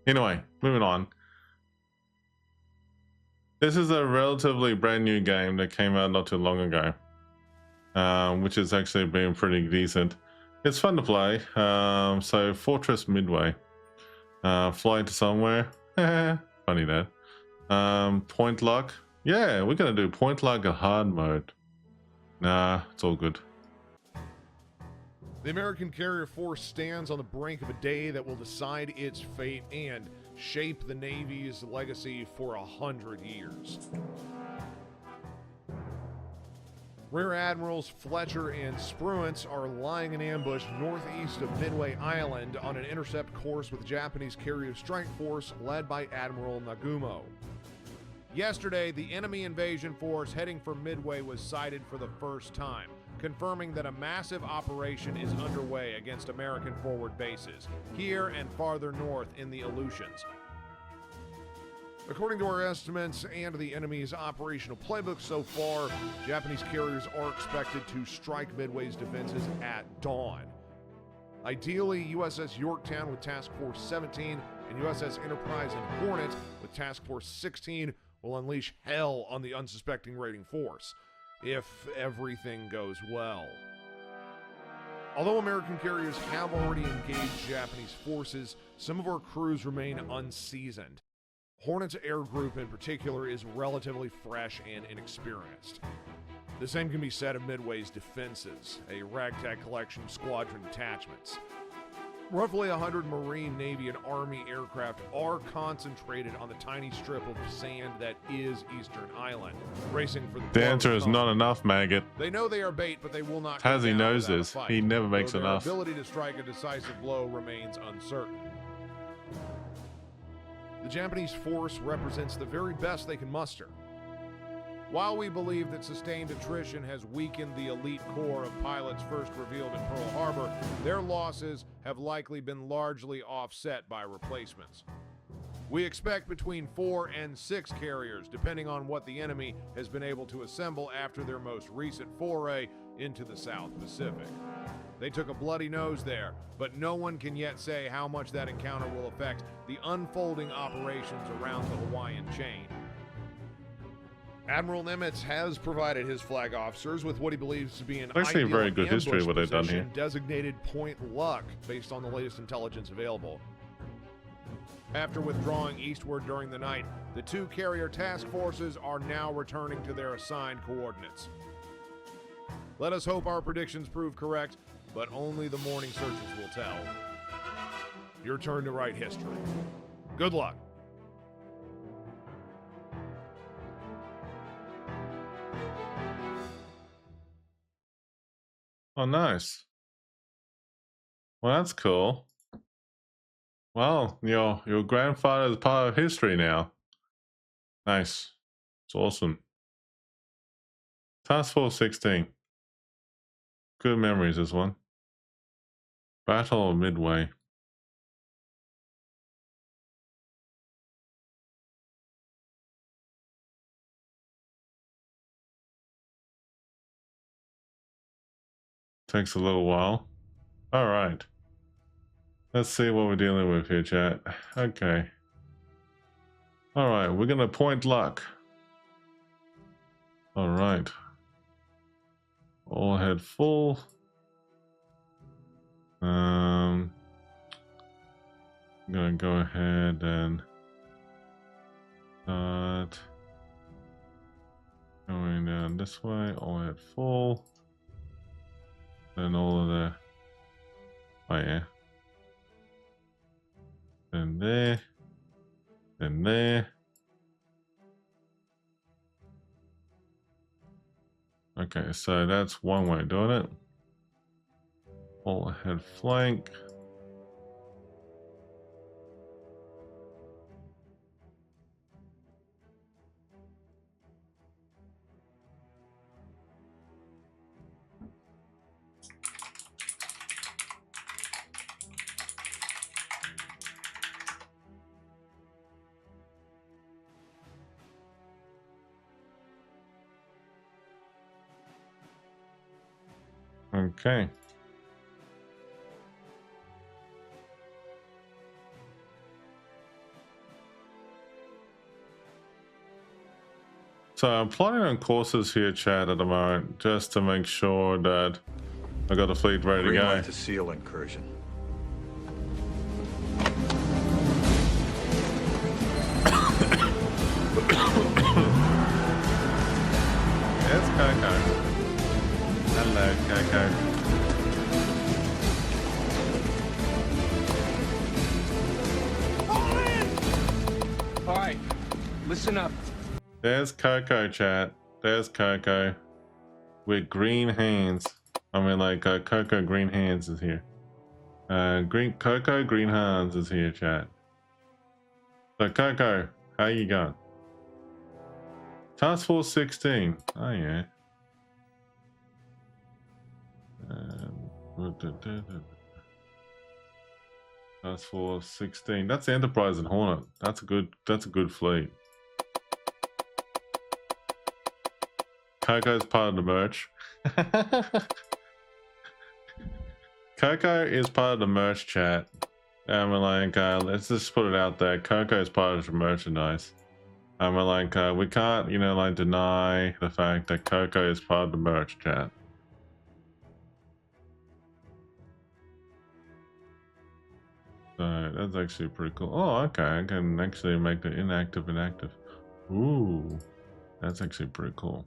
Anyway, moving on. This is a relatively brand new game that came out not too long ago, which has actually been pretty decent. It's fun to play. So Fortress Midway. Fly to somewhere. Funny that. Point luck. Yeah, we're gonna do point luck at hard mode. Nah, it's all good. The American carrier force stands on the brink of a day that will decide its fate and shape the Navy's legacy for 100 years. Rear Admirals Fletcher and Spruance are lying in ambush northeast of Midway Island on an intercept course with Japanese carrier strike force led by Admiral Nagumo. Yesterday, the enemy invasion force heading for Midway was sighted for the first time, confirming that a massive operation is underway against American forward bases, here and farther north in the Aleutians. According to our estimates and the enemy's operational playbook so far, Japanese carriers are expected to strike Midway's defenses at dawn. Ideally, USS Yorktown with Task Force 17 and USS Enterprise and Hornet with Task Force 16 will unleash hell on the unsuspecting raiding force, if everything goes well. Although American carriers have already engaged Japanese forces, some of our crews remain unseasoned. Hornet's air group in particular is relatively fresh and inexperienced. The same can be said of Midway's defenses, a ragtag collection of squadron detachments. Roughly 100 Marine, Navy, and Army aircraft are concentrated on the tiny strip of sand that is Eastern Island, racing for the answer is not enough, maggot. They know they are bait, but they will not. Tazzy knows this. He never makes enough. Their ability to strike a decisive blow remains uncertain. The Japanese force represents the very best they can muster. While we believe that sustained attrition has weakened the elite core of pilots first revealed in Pearl Harbor, their losses have likely been largely offset by replacements. We expect between 4 and 6 carriers, depending on what the enemy has been able to assemble after their most recent foray into the South Pacific. They took a bloody nose there, but no one can yet say how much that encounter will affect the unfolding operations around the Hawaiian chain. Admiral Nimitz has provided his flag officers with what he believes to be an actually ideal very good history what they've done here, designated Point Luck, based on the latest intelligence available. After withdrawing eastward during the night, the 2 carrier task forces are now returning to their assigned coordinates. Let us hope our predictions prove correct, but only the morning searches will tell. Your turn to write history. Good luck. Oh, nice. Well, that's cool. Well, your grandfather is part of history now. Nice. It's awesome. Task Force 16. Good memories, this one. Battle of Midway. Takes a little while. All right. Let's see what we're dealing with here, chat. Okay. All right, we're gonna point luck. All right. All head full. I'm gonna go ahead and start going down this way. All head full. Then all of the, oh yeah, then there, then there. Okay, so that's one way of doing it. All ahead flank. Okay. So I'm plotting on courses here, chat, at the moment, just to make sure that I got the fleet ready to Green go. light to SEAL incursion. Yes, Coco. Hello, Coco. All right, listen up. There's Coco, chat. There's Coco. With green hands. I mean, like, Coco Green Hands is here. Coco Green Hands is here, chat. So, Coco, how you going? Task Force 16. Oh, yeah. Task Force 16. That's Enterprise and Hornet. That's a good fleet. Coco's part of the merch. Coco is part of the merch, chat. We're like, let's just put it out there. Coco is part of the merchandise. We're like, we can't, you know, like, deny the fact that Coco is part of the merch, chat. So that's actually pretty cool. Oh, okay. I can actually make the inactive inactive. Ooh, that's actually pretty cool.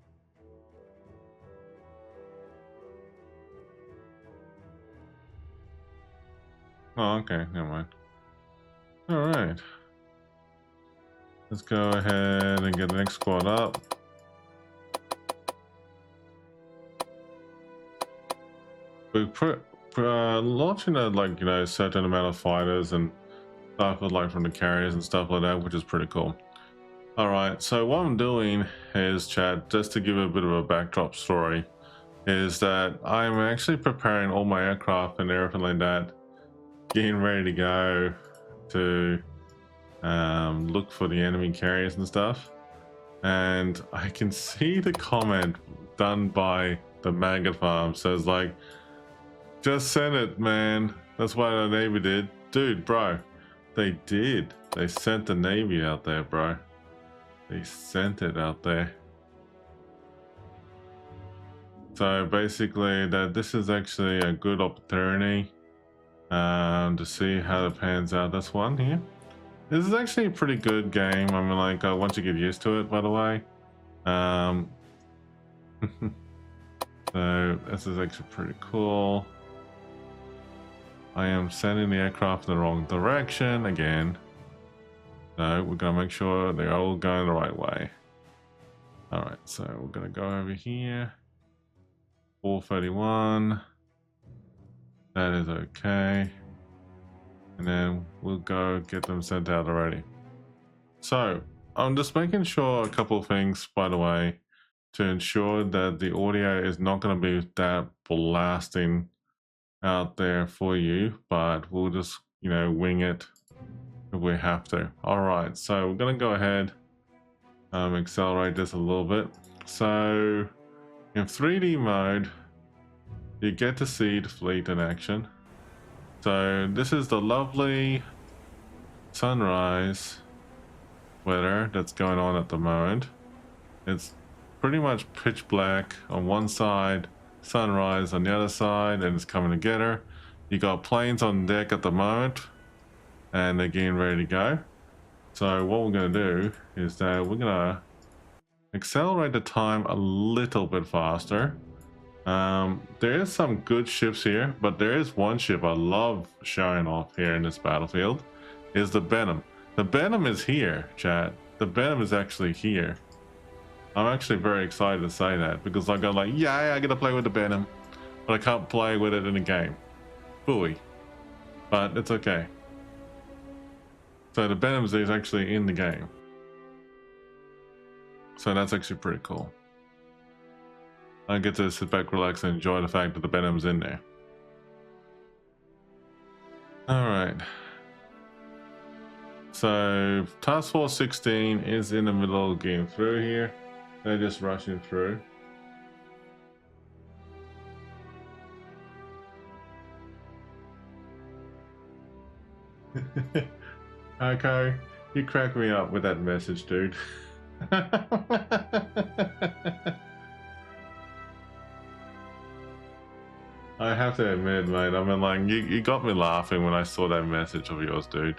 Oh, okay. Never mind. All right. Let's go ahead and get the next squad up. We put launching a, like, you know, certain amount of fighters and stuff with, like, from the carriers and stuff like that, which is pretty cool. All right, so what I'm doing is, chat, just to give a bit of a backdrop story, is that I'm actually preparing all my aircraft and everything like that, getting ready to go to look for the enemy carriers and stuff. And I can see the comment done by the Maggot Farm says, like, just send it, man. That's what the Navy did. Dude, bro, they did. They sent the Navy out there, bro. They sent it out there. So basically, that this is actually a good opportunity to see how it pans out. That's one here. This is actually a pretty good game. I mean, like, once you get used to it, by the way. So this is actually pretty cool. I am sending the aircraft in the wrong direction again. So we're gonna make sure they're all going the right way. All right, so we're gonna go over here. 431. That is okay. And then we'll go get them sent out already. So I'm just making sure a couple of things, by the way, to ensure that the audio is not going to be that blasting out there for you, but we'll just, you know, wing it if we have to. All right, so we're going to go ahead, accelerate this a little bit. So in 3D mode, you get to see the fleet in action. So this is the lovely sunrise weather that's going on at the moment. It's pretty much pitch black on one side, sunrise on the other side, and it's coming together. You got planes on deck at the moment, and they're getting ready to go. So what we're going to do is that we're going to accelerate the time a little bit faster. There is some good ships here, but there is one ship I love showing off here in this battlefield, is the Venom. The Venom is here, chat. The Venom is actually here. I'm actually very excited to say that, because I go like, yeah, I get to play with the Venom, but I can't play with it in a game. Booey. But it's okay. So the Venom is actually in the game. So that's actually pretty cool. I get to sit back, relax, and enjoy the fact that the Venom's in there. Alright. So Task Force 16 is in the middle of getting through here. They're just rushing through. Okay, you crack me up with that message, dude. I have to admit, mate, I mean, like, you got me laughing when I saw that message of yours, dude.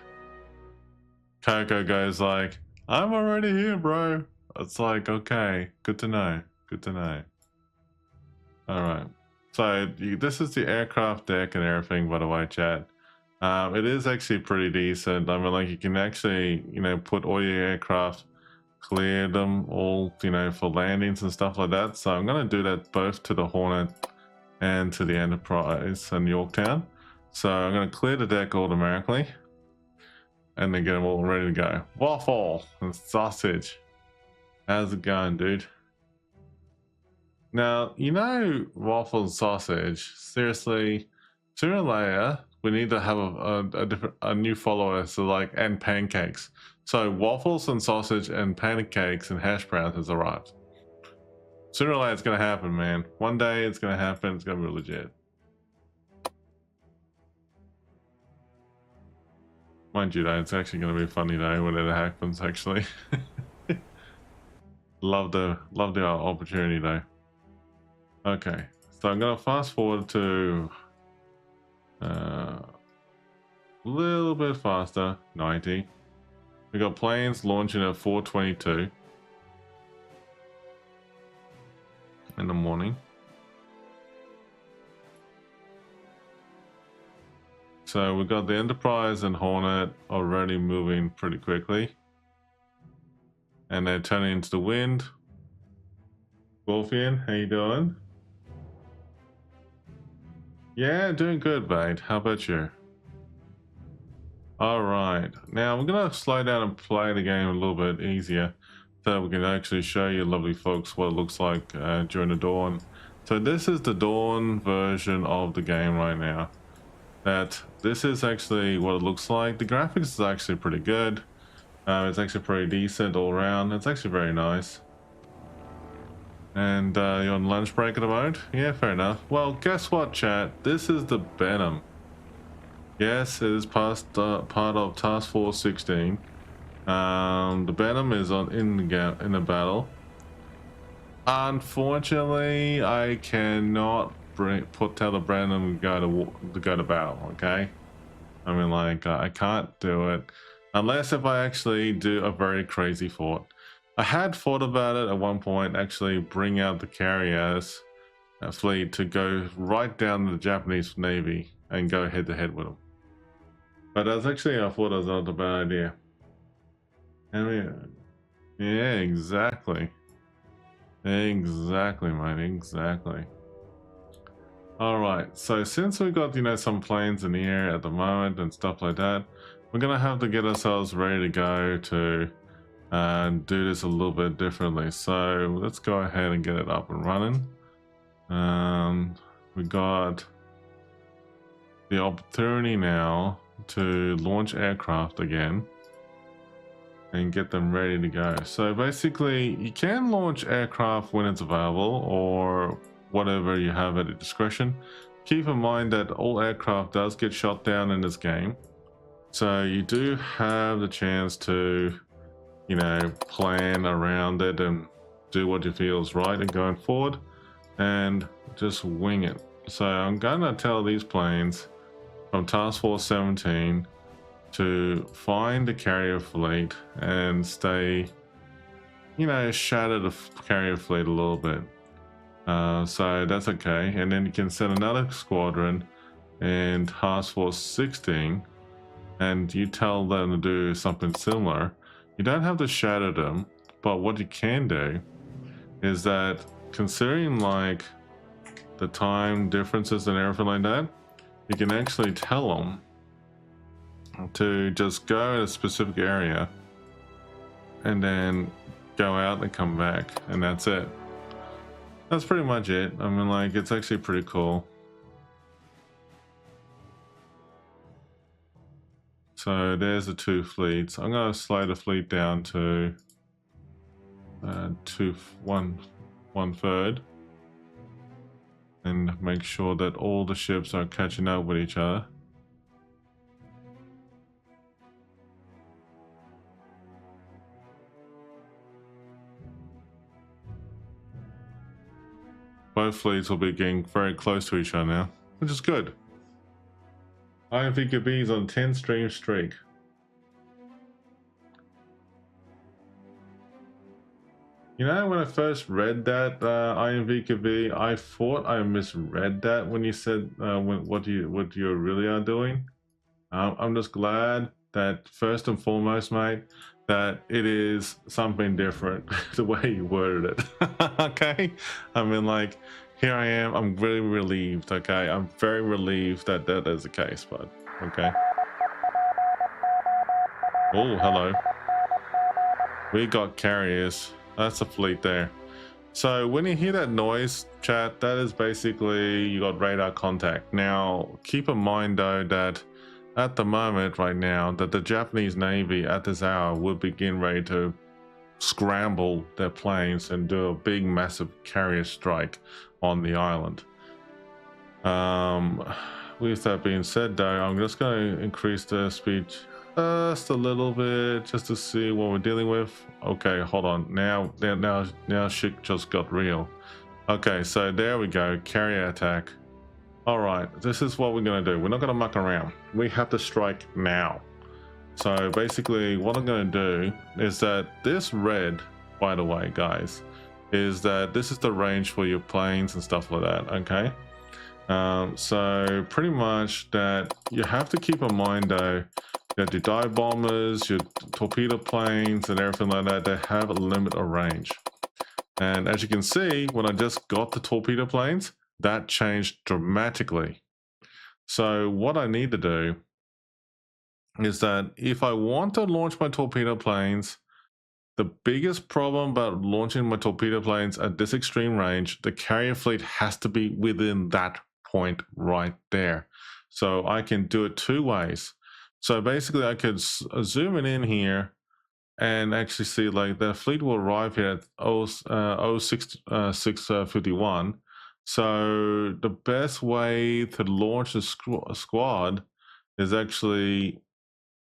Coco goes like, I'm already here, bro. It's like, okay, good to know. Good to know. All right. So this is the aircraft deck and everything, by the way, chat. It is actually pretty decent. I mean, like, you can actually, you know, put all your aircraft, clear them all, you know, for landings and stuff like that. So I'm going to do that both to the Hornet and to the Enterprise and Yorktown. So I'm going to clear the deck automatically and then get them all ready to go. Waffle and sausage. How's it going, dude? Now, you know, waffle and sausage, seriously, sooner or later, we need to have a new follower, so like, and pancakes. So waffles and sausage and pancakes and hash browns has arrived. Sooner or later, it's going to happen, man. One day it's going to happen. It's going to be legit. Mind you, though, it's actually going to be a funny day when it happens, actually. Love the opportunity, though. Okay, so I'm going to fast forward to a little bit faster, 90. We got planes launching at 4:22 in the morning. So we got the Enterprise and Hornet already moving pretty quickly. And they're turning into the wind. Wolfian, how you doing? Yeah, doing good, mate. How about you? Alright, now we're going to slow down and play the game a little bit easier so we can actually show you lovely folks what it looks like during the dawn. So this is the dawn version of the game right now. This is actually what it looks like. The graphics is actually pretty good. It's actually pretty decent all around. It's actually very nice. And you're on lunch break at the moment? Yeah, fair enough. Well, guess what, chat? This is the Venom. Yes, it is part of Task Force 16. The Venom is in the battle. Unfortunately, I cannot tell the Venom to go to battle. Okay, I mean, like, I can't do it unless if I actually do a very crazy thought. I had thought about it at one point, actually bring out the carriers fleet to go right down to the Japanese Navy and go head to head with them. But that's actually, I thought it was not a bad idea. I mean, yeah, exactly. Exactly, mate, exactly. Alright, so since we've got, you know, some planes in the air at the moment and stuff like that, we're going to have to get ourselves ready to go to do this a little bit differently. So let's go ahead and get it up and running. We got the opportunity now to launch aircraft again and get them ready to go. So basically, you can launch aircraft when it's available or whatever you have at your discretion. Keep in mind that all aircraft does get shot down in this game, so you do have the chance to, you know, plan around it and do what you feel is right and going forward and just wing it. So I'm gonna tell these planes from Task Force 17 to find the carrier fleet and stay, you know, shatter the carrier fleet a little bit. So that's okay. And then you can send another squadron in Task Force 16 and you tell them to do something similar. You don't have to shatter them, but what you can do is that, considering like the time differences and everything like that, you can actually tell them to just go in a specific area and then go out and come back, and that's it. That's pretty much it. I mean, like, it's actually pretty cool. So there's the two fleets. I'm going to slow the fleet down to one third and make sure that all the ships are catching up with each other. both fleets will be getting very close to each other now, which is good. IMVKB is on 10 stream streak. You know, when I first read that IMVKB, I thought I misread that when you said what you really are doing. I'm just glad that first and foremost, mate, that it is something different the way you worded it. Okay, I mean, like, here I am. I'm really relieved. Okay, I'm very relieved that that is the case, bud. Okay. Oh, hello. We got carriers. That's a fleet there. So when you hear that noise, chat, that is basically you got radar contact. Now, keep in mind though that at the moment right now that the Japanese Navy at this hour will begin ready to scramble their planes and do a big massive carrier strike on the island. With that being said though, I'm just going to increase the speed just a little bit just to see what we're dealing with. Okay, hold on. Now shit just got real. Okay, so there we go. Carrier attack. All right, this is what we're going to do. We're not going to muck around. We have to strike now. So basically what I'm going to do is that this red, by the way, guys, is that this is the range for your planes and stuff like that. Okay. So pretty much that you have to keep in mind though that your dive bombers, your torpedo planes and everything like that, they have a limit of range. And as you can see, when I just got the torpedo planes, that changed dramatically. So what I need to do is that if I want to launch my torpedo planes, the biggest problem about launching my torpedo planes at this extreme range, the carrier fleet has to be within that point right there. So I can do it two ways. So basically I could zoom it in here and actually see like the fleet will arrive here at 0651. So the best way to launch a squad is actually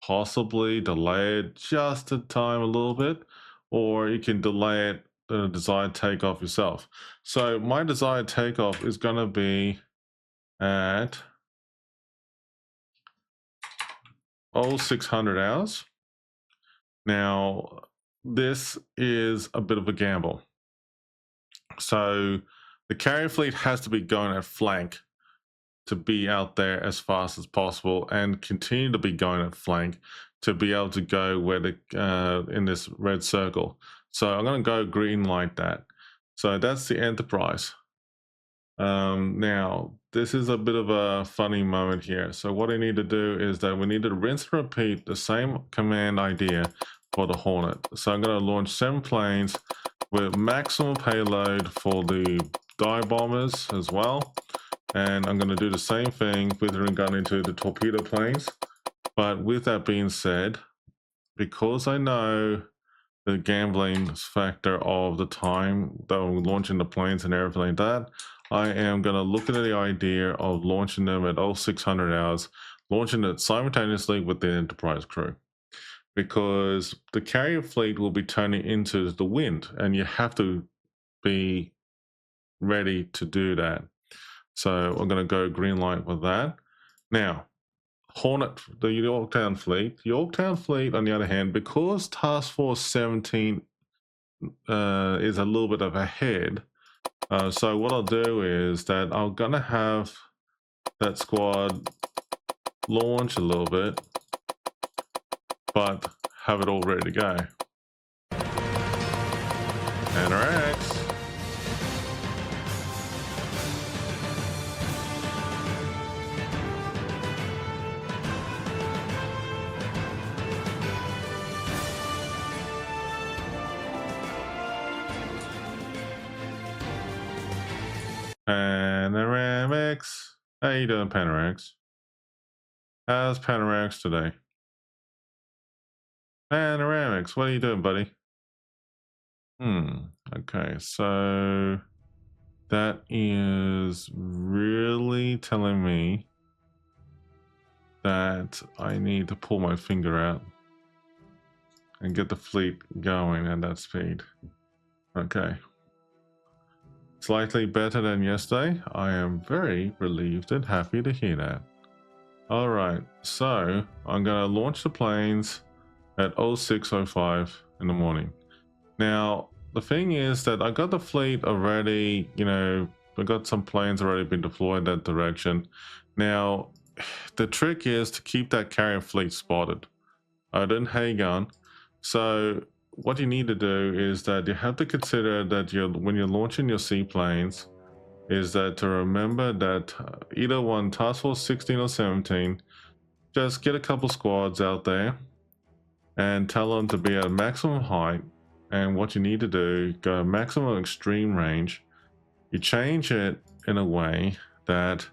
possibly delay it just a time a little bit, or you can delay it the desired takeoff yourself. So my desired takeoff is going to be at 0600 hours. Now this is a bit of a gamble. So the carrier fleet has to be going at flank to be out there as fast as possible and continue to be going at flank to be able to go where the in this red circle. So I'm going to go green like that. So that's the Enterprise. Now this is a bit of a funny moment here. So what I need to do is that we need to rinse and repeat the same command idea for the Hornet. So I'm going to launch 7 planes with maximum payload for the dive bombers as well. And I'm going to do the same thing with regard into the torpedo planes. But with that being said, because I know the gambling factor of the time that I'm launching the planes and everything like that, I am going to look at the idea of launching them at 0600 hours, launching it simultaneously with the Enterprise crew. Because the carrier fleet will be turning into the wind, and you have to be ready to do that. So I'm going to go green light with that. Now, Hornet, the Yorktown fleet. Yorktown fleet, on the other hand, because Task Force 17 is a little bit of ahead, so what I'll do is that I'm going to have that squad launch a little bit, but have it all ready to go. Interact. Panoramics. How you doing, Panoramics? How's Panoramics today? Panoramics, what are you doing, buddy? Okay, so that is really telling me that I need to pull my finger out and get the fleet going at that speed. Okay. Slightly better than yesterday. I am very relieved and happy to hear that. All right, so I'm gonna launch the planes at 06:05 in the morning. Now, the thing is that I got the fleet already, you know, I got some planes already been deployed that direction. Now, the trick is to keep that carrier fleet spotted. I didn't hang on. So what you need to do is that you have to consider that when you're launching your seaplanes, is that to remember that either one Task Force 16 or 17, just get a couple squads out there and tell them to be at maximum height. And what you need to do, go maximum extreme range. You change it in a way that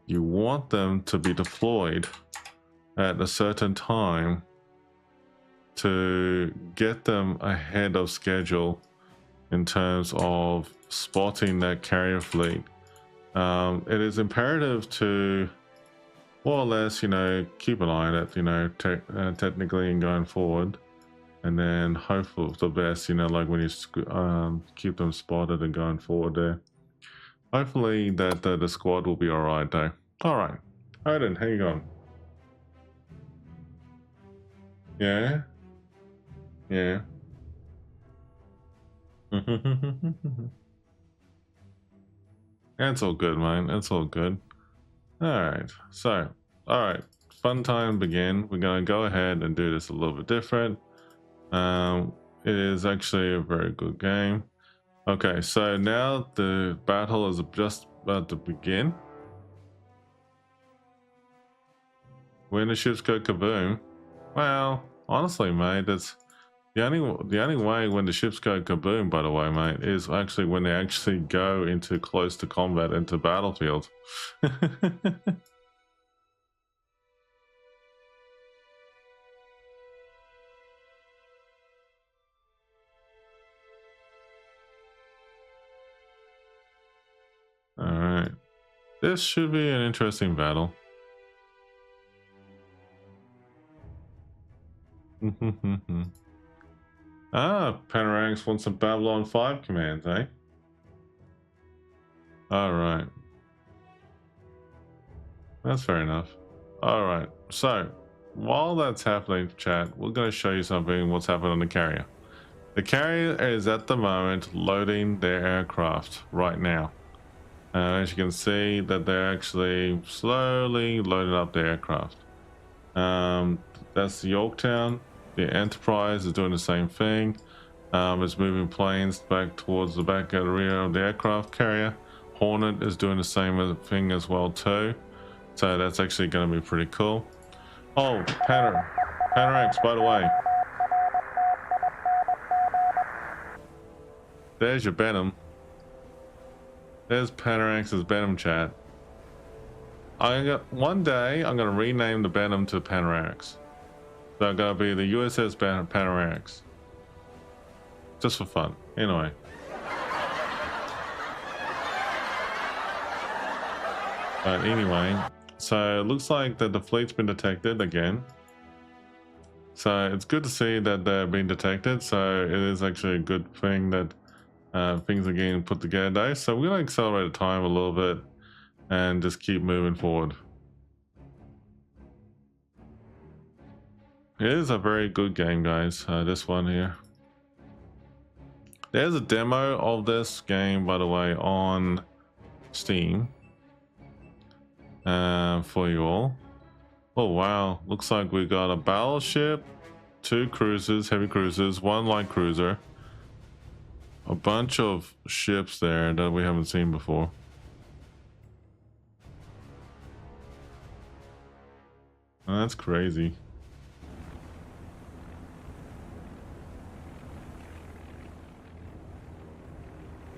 you want them to be deployed at a certain time to get them ahead of schedule in terms of spotting that carrier fleet. It is imperative to more or less, you know, keep an eye on it, you know, technically and going forward, and then hope for the best, you know, like when you keep them spotted and going forward there. Hopefully that the squad will be all right though. All right, Odin, how you going? Yeah. Yeah. That's all good, man. That's all good. Alright, so, alright. Fun time begin. We're going to go ahead and do this a little bit different. It is actually a very good game. Okay, so now the battle is just about to begin. When the ships go kaboom, well, honestly, mate, that's the only way when the ships go kaboom, by the way, mate, is actually when they actually go into close to combat into battlefield. All right, this should be an interesting battle. Ah, Panoramics wants some Babylon 5 commands, eh? Alright. That's fair enough. Alright, so while that's happening, chat, we're going to show you something what's happened on the carrier. The carrier is at the moment loading their aircraft right now. As you can see that they're actually slowly loading up their aircraft. That's the Yorktown. The Enterprise is doing the same thing. It's moving planes back towards the back of the rear of the aircraft carrier. Hornet is doing the same thing as well too. So that's actually going to be pretty cool. Oh, Panoramics, by the way. There's your Benham. There's Panoramics' Benham, chat. One day I'm going to rename the Benham to Panoramics. So I'm going to be the USS Panoramics. Just for fun. Anyway. But anyway, so it looks like that the fleet's been detected again. So it's good to see that they're being detected. So it is actually a good thing that things are getting put together. So we're going to accelerate the time a little bit and just keep moving forward. It is a very good game, guys. This one here. There's a demo of this game, by the way, on Steam for you all. Oh wow, looks like we got a battleship, 2 cruisers, heavy cruisers, 1 light cruiser, a bunch of ships there that we haven't seen before. Oh, that's crazy.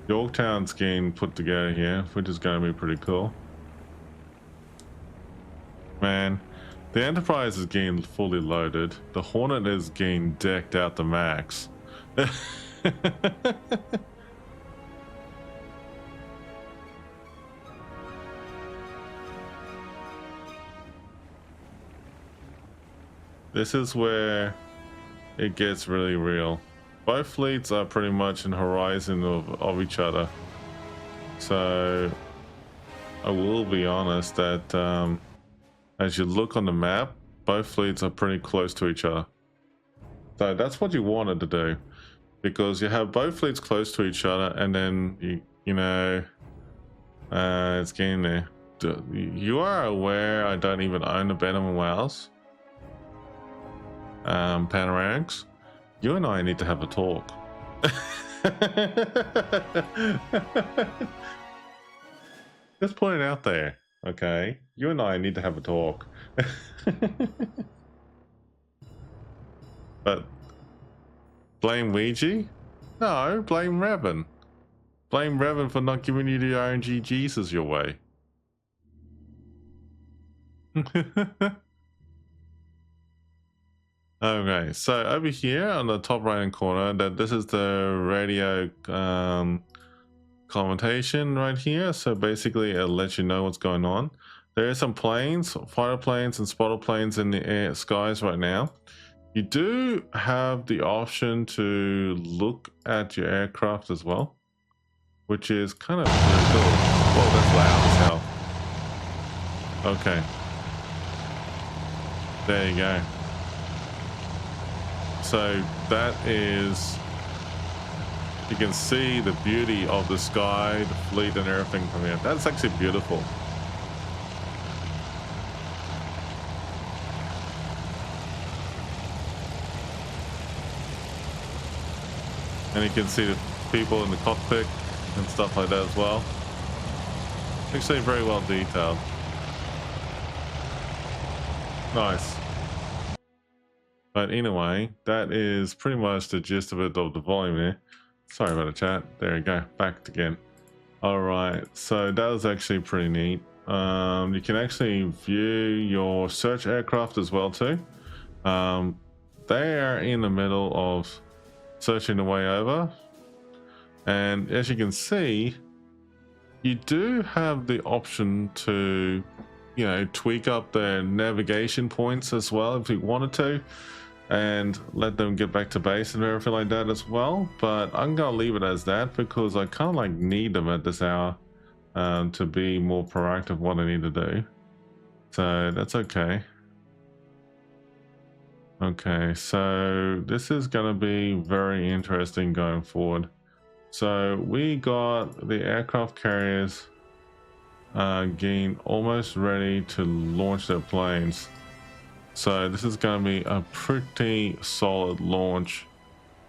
Yorktown's getting put together here, which is going to be pretty cool. Man, the Enterprise is getting fully loaded. The Hornet is getting decked out the max. This is where it gets really real. Both fleets are pretty much in horizon of each other. So I will be honest that as you look on the map, both fleets are pretty close to each other. So that's what you wanted to do, because you have both fleets close to each other, and then you know it's getting there. You are aware I don't even own the Battle of Wales, Panoramics. You and I need to have a talk. Just put it out there, okay? You and I need to have a talk. But blame Ouija? No, blame Revan. Blame Revan for not giving you the RNG Jesus your way. Okay, so over here on the top right hand corner, this is the radio commentation right here. So basically it'll let you know what's going on. There are some planes, fighter planes and spotter planes in the skies right now. You do have the option to look at your aircraft as well, which is kind of pretty cool. Whoa, that's loud as hell. Okay. There you go. So that is, you can see the beauty of the sky, the fleet and everything from here. That's actually beautiful. And you can see the people in the cockpit and stuff like that as well. Actually very well detailed. Nice. But anyway, that is pretty much the gist of it, of the volume there. Sorry about the chat. There we go, back again. Alright, so that was actually pretty neat. You can actually view your search aircraft as well too. They are in the middle of searching the way over. And as you can see, you do have the option to, you know, tweak up their navigation points as well if you wanted to, and let them get back to base and everything like that as well. But I'm gonna leave it as that because I kind of like need them at this hour to be more proactive what I need to do. So that's okay. Okay, so this is gonna be very interesting going forward. So we got the aircraft carriers getting almost ready to launch their planes. So this is going to be a pretty solid launch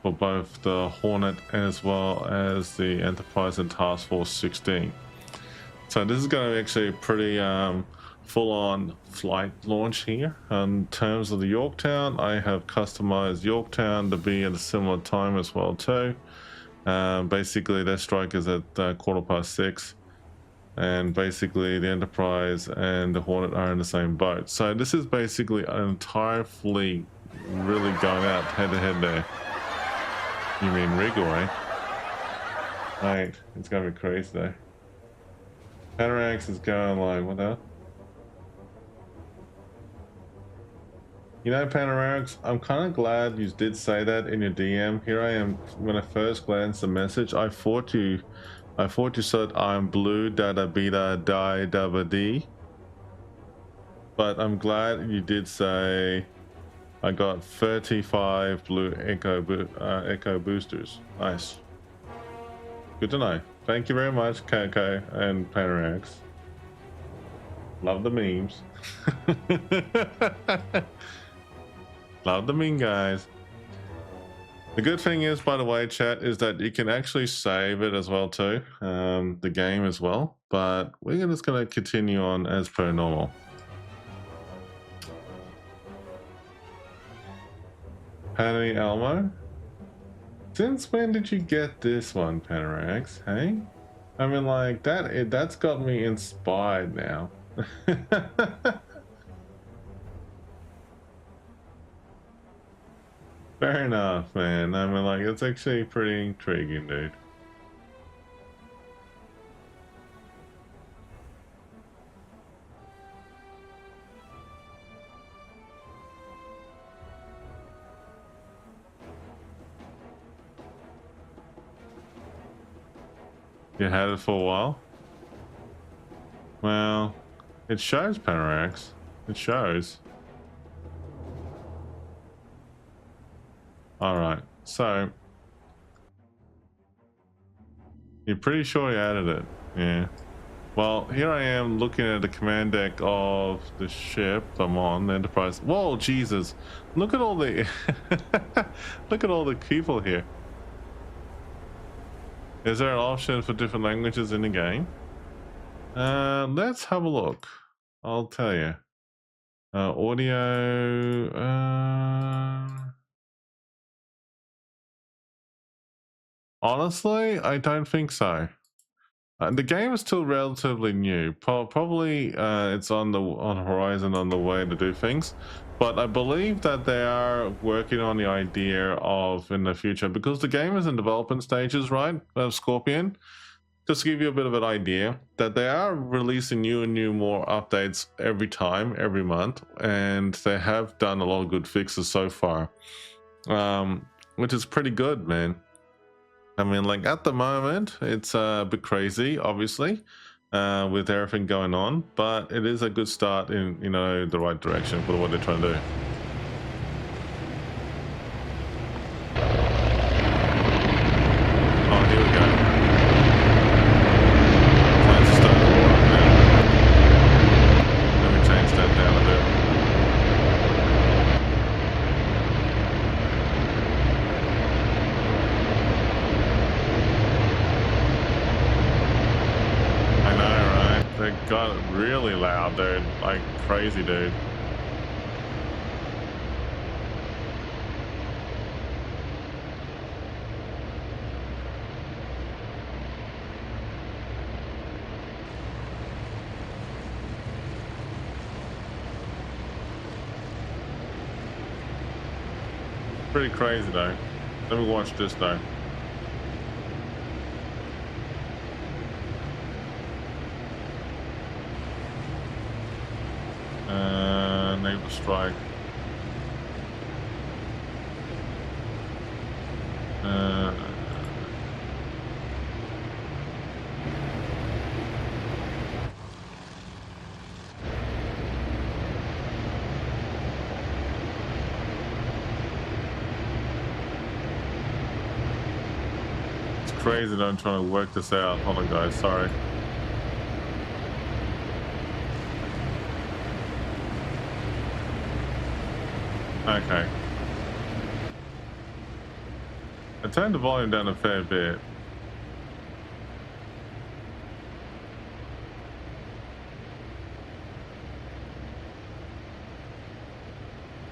for both the Hornet as well as the Enterprise and Task Force 16. So this is going to be actually a pretty full-on flight launch here. In terms of the Yorktown, I have customized Yorktown to be at a similar time as well too. Basically their strike is at 6:15. And basically the Enterprise and the Hornet are in the same boat. So this is basically an entire fleet really going out head to head there. You mean Regal, eh? Right, it's gonna be crazy though. Panoramics is going like, what the? You know, Panoramics, I'm kind of glad you did say that in your DM. Here I am, when I first glanced the message, I thought you said I'm blue dada beta die daba d, but I'm glad you did say I got 35 blue echo boosters. Nice, good to know. Thank you very much, Coco and Panoramics. Love the memes. Love the meme, guys. The good thing is, by the way, chat, is that you can actually save it as well too, the game as well, but we're just going to continue on as per normal. Patty Elmo? Since when did you get this one, Panoramics, hey? I mean, like, that's got me inspired now. Fair enough, man. I mean, like, it's actually pretty intriguing, dude. You had it for a while? Well, it shows Panarax. It shows. Alright, so you're pretty sure you added it. Yeah. Well, here I am looking at the command deck of the ship I'm on, the Enterprise. Whoa, Jesus. Look at all the look at all the people here. Is there an option for different languages in the game? Let's have a look. I'll tell you. Audio. Honestly, I don't think so. The game is still relatively new. Probably it's on the horizon on the way to do things, but I believe that they are working on the idea of in the future, because the game is in development stages, right? Scorpion. Just to give you a bit of an idea, that they are releasing new more updates every time, every month, and they have done a lot of good fixes so far, which is pretty good, man. I mean, like at the moment, it's a bit crazy, obviously, with everything going on, but it is a good start in, you know, the right direction for what they're trying to do. Oh, here we go. Time to start the war up now. Let me change that down a bit. They got really loud, dude. Like crazy, dude. Pretty crazy, though. Let me watch this, though. Naval strike. It's crazy that I'm trying to work this out. Hold on, guys. Sorry. Okay. I turned the volume down a fair bit.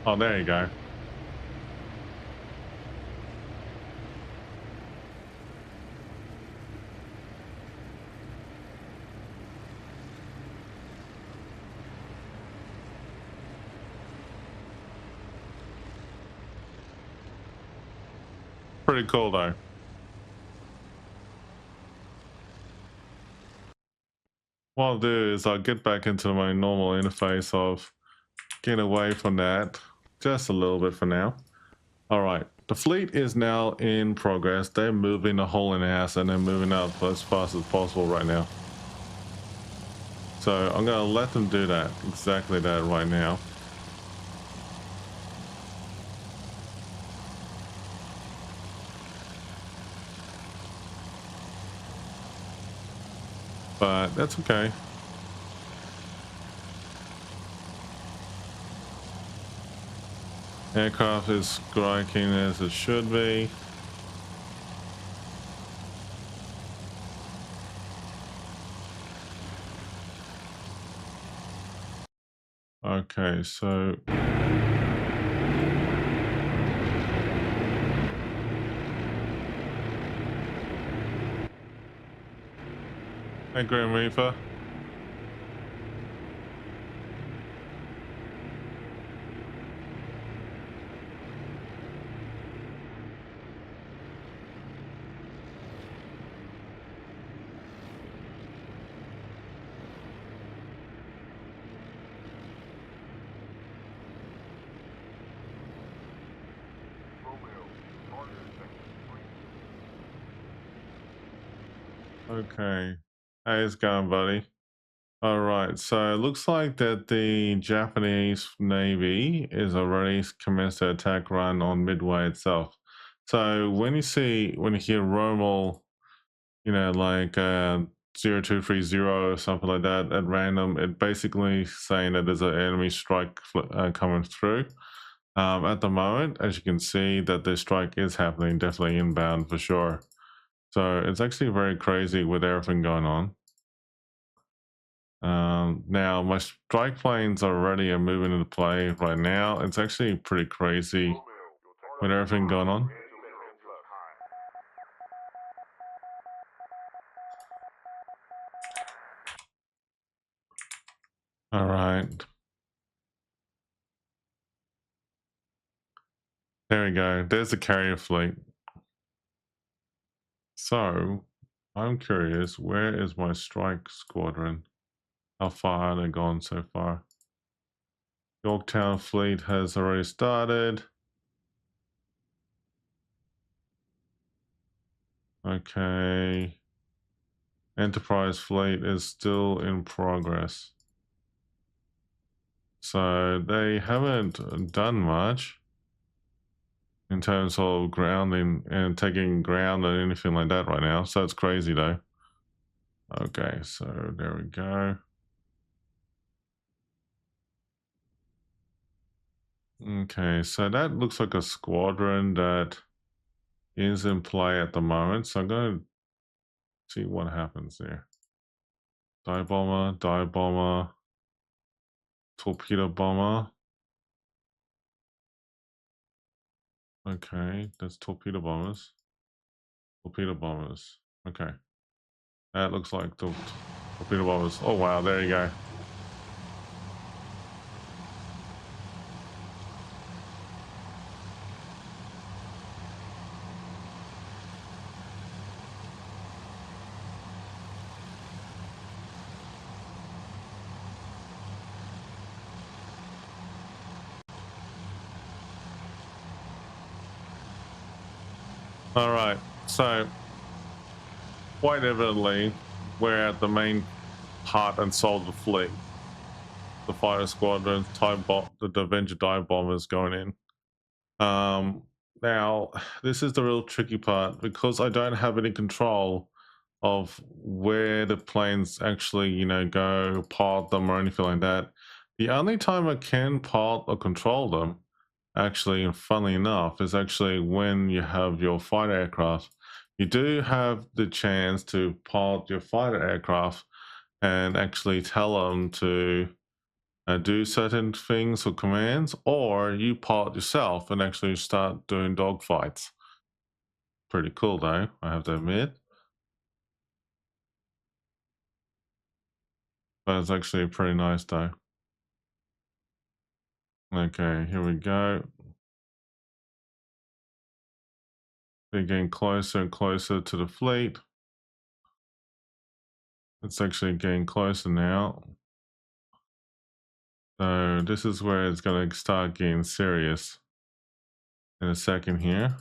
Oh, there you go. Pretty cool, though. What I'll do is I'll get back into my normal interface of get away from that just a little bit for now. All right, the fleet is now in progress. They're moving a hole in the ass and they're moving out as fast as possible right now. So I'm gonna let them do that, exactly that right now. But that's okay. Aircraft is striking as it should be. Okay, so hey, Grim Reaper. Okay. Hey, it's going, buddy. All right. So it looks like that the Japanese Navy is already commenced their attack run on Midway itself. So when you hear Romal, like 0230 or something like that at random, it basically saying that there's an enemy strike coming through. At the moment, as you can see, that the strike is happening, definitely inbound for sure. So it's actually very crazy with everything going on. Now my strike planes already are moving into play right now. It's actually pretty crazy with everything going on. All right, there we go. There's the carrier fleet. So I'm curious, where is my strike squadron? How far are they gone so far? Yorktown fleet has already started. Okay. Enterprise fleet is still in progress. So they haven't done much in terms of grounding and taking ground and anything like that right now. So it's crazy though. Okay, so there we go. Okay, so that looks like a squadron that is in play at the moment. So I'm going to see what happens there. Dive bomber, torpedo bomber. Okay, that's torpedo bombers. Torpedo bombers. Okay. That looks like the torpedo bombers. Oh wow, there you go. All right, so quite evidently, we're at the main part and soul of the fleet. The fighter squadron, the Avenger dive bombers going in. Now this is the real tricky part because I don't have any control of where the planes actually, go pilot them or anything like that. The only time I can pilot or control them, actually, and funnily enough, is actually when you have your fighter aircraft. You do have the chance to pilot your fighter aircraft and actually tell them to do certain things or commands, or you pilot yourself and actually start doing dogfights. Pretty cool, though, I have to admit. But it's actually pretty nice, though. Okay, here we go. They're getting closer and closer to the fleet. It's actually getting closer now. So this is where it's going to start getting serious in a second here.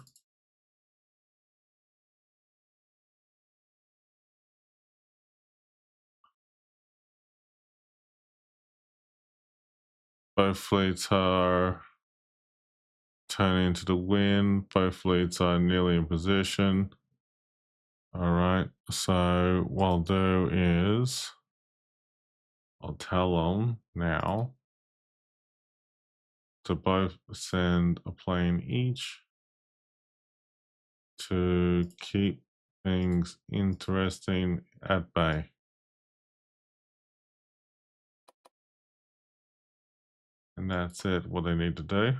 Both fleets are turning to the wind. Both fleets are nearly in position. All right, so what I'll do is I'll tell them now to both send a plane each to keep things interesting at bay. And that's it, what they need to do.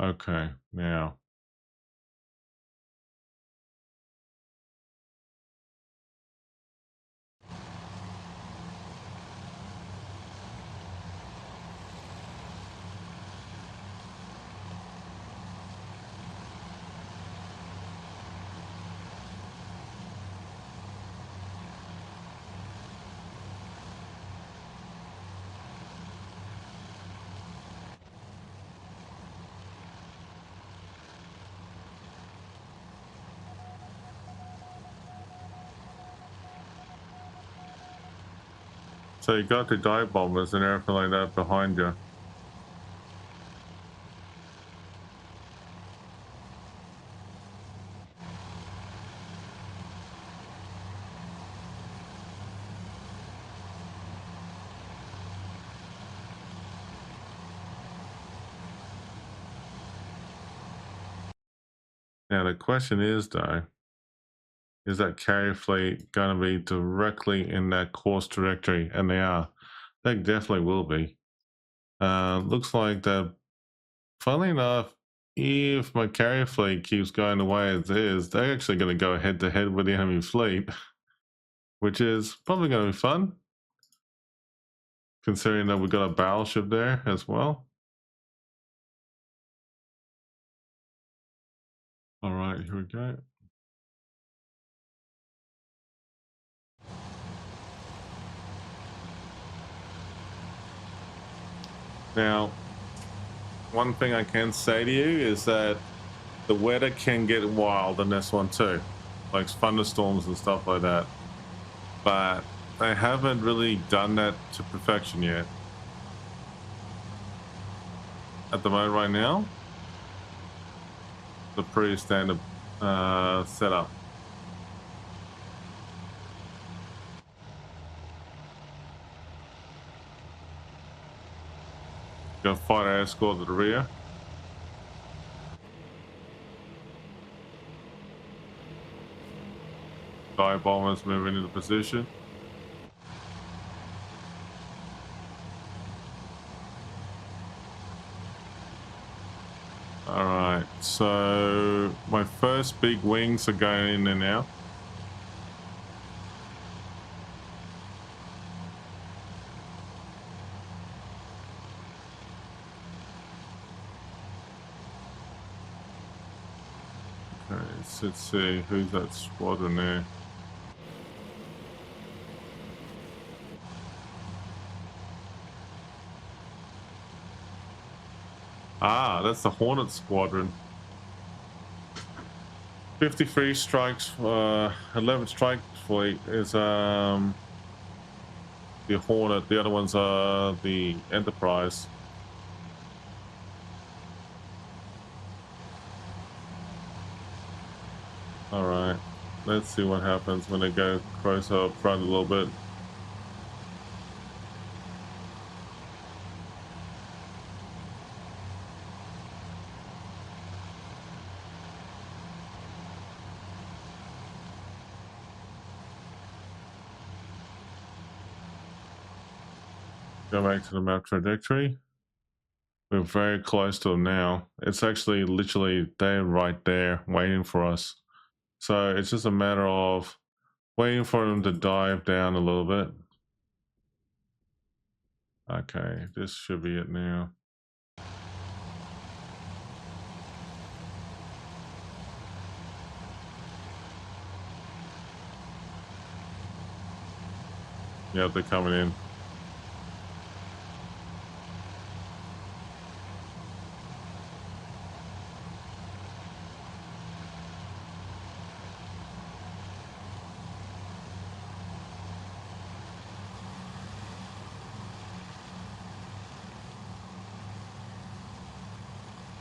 Okay, now. So you got the dive bombers and everything like that behind you. Now the question is though, is that carrier fleet going to be directly in that course trajectory? And they are. They definitely will be. Looks like that, funnily enough, if my carrier fleet keeps going the way it is, they're actually going to go head to head with the enemy fleet, which is probably going to be fun, considering that we've got a battleship there as well. All right, here we go. Now, one thing I can say to you is that the weather can get wild in this one too, like thunderstorms and stuff like that. But they haven't really done that to perfection yet. At the moment right now, the pretty standard setup. Got fighter escort to the rear. Dive bombers moving into position. All right, so my first big wings are going in there now. Okay, so let's see who's that squadron there. Ah, that's the Hornet squadron. 53 strikes, 11 strike fleet is the Hornet. The other ones are the Enterprise. All right, let's see what happens when they go closer up front a little bit. Go back to the map trajectory. We're very close to them now. It's actually literally they're right there waiting for us. So it's just a matter of waiting for them to dive down a little bit. Okay, this should be it now. Yep, they're coming in.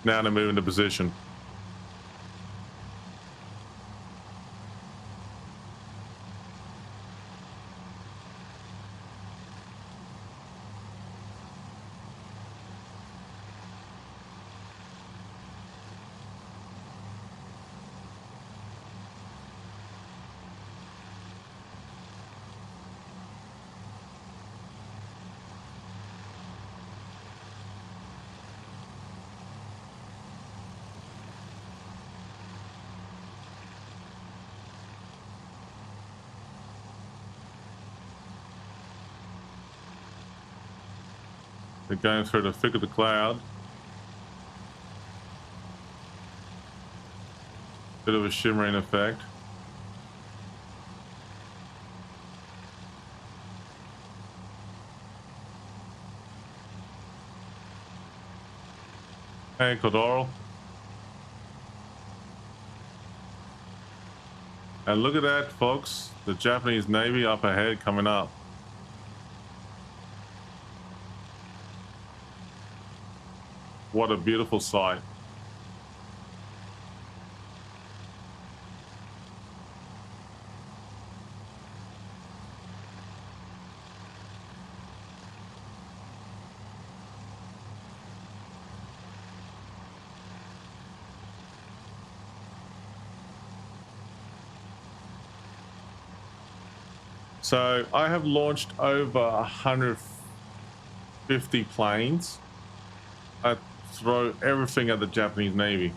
Now they're moving to position. They're going through the thick of the cloud. Bit of a shimmering effect. Hey, Cordoral. And look at that, folks. The Japanese Navy up ahead coming up. What a beautiful sight. So I have launched over 150 planes. I throw everything at the Japanese Navy.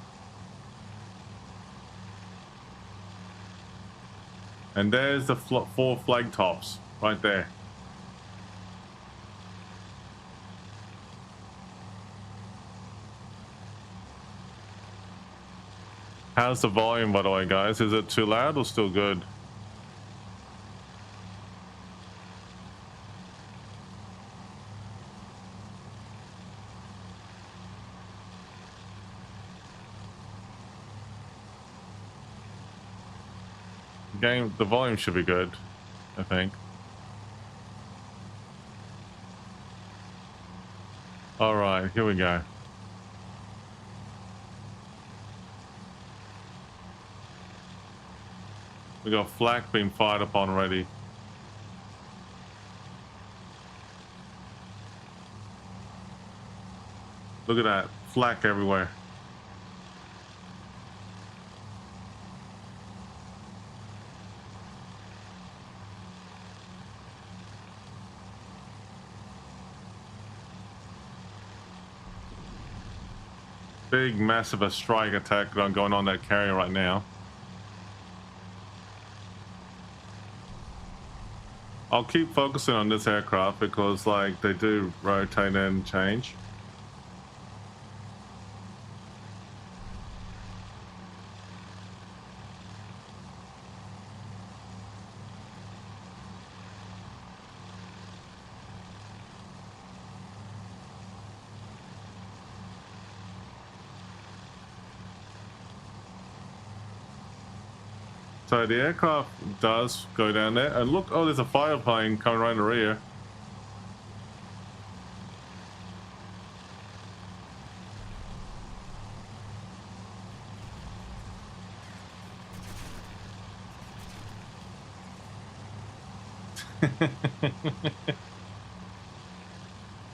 And there's the 4 flag tops right there. How's the volume, by the way, guys? Is it too loud or still good? The volume should be good, I think. All right, here we go. We got flak being fired upon already. Look at that, flak everywhere. Big, massive strike attack going on that carrier right now. I'll keep focusing on this aircraft because, like, they do rotate and change. So the aircraft does go down there, and look, oh, there's a fire plane coming around the rear.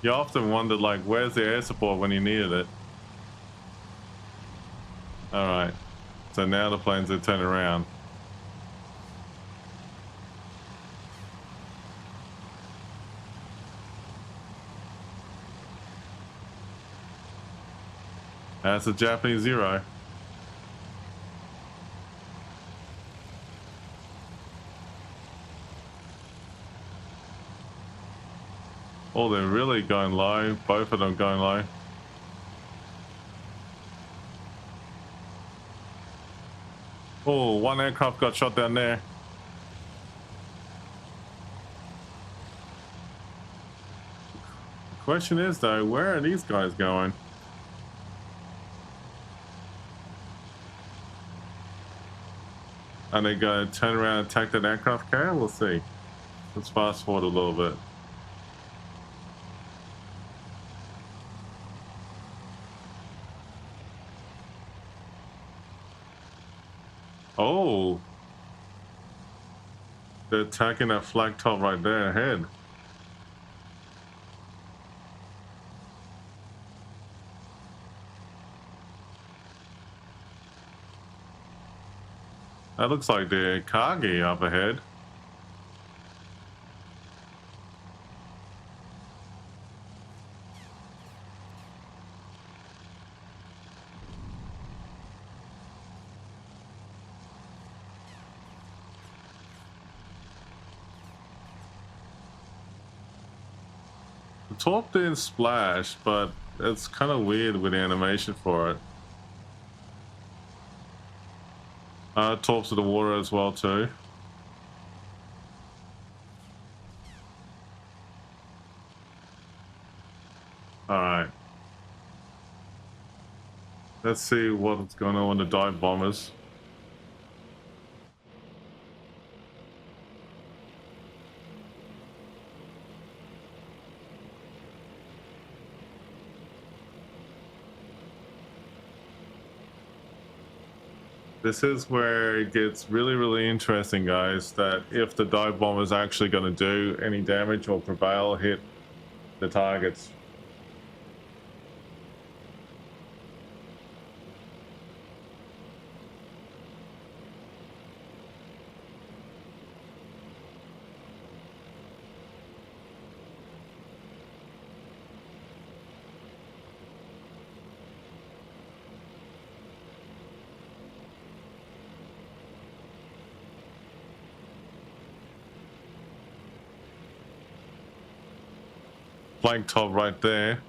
You often wondered, like, where's the air support when you needed it? All right, so now the planes are turning around. That's a Japanese Zero. Oh, they're really going low. Both of them going low. Oh, one aircraft got shot down there. The question is, though, where are these guys going? Are they going to turn around and attack that aircraft carrier? We'll see. Let's fast forward a little bit. Oh, they're attacking that flag top right there ahead. That looks like the Kage up ahead. The top didn't splash, but it's kind of weird with the animation for it. Torps to the water as well too. All right. Let's see what's going on with the dive bombers. This is where it gets really, really interesting, guys, that if the dive bomb is actually going to do any damage or prevail, hit the targets. Flank top right there.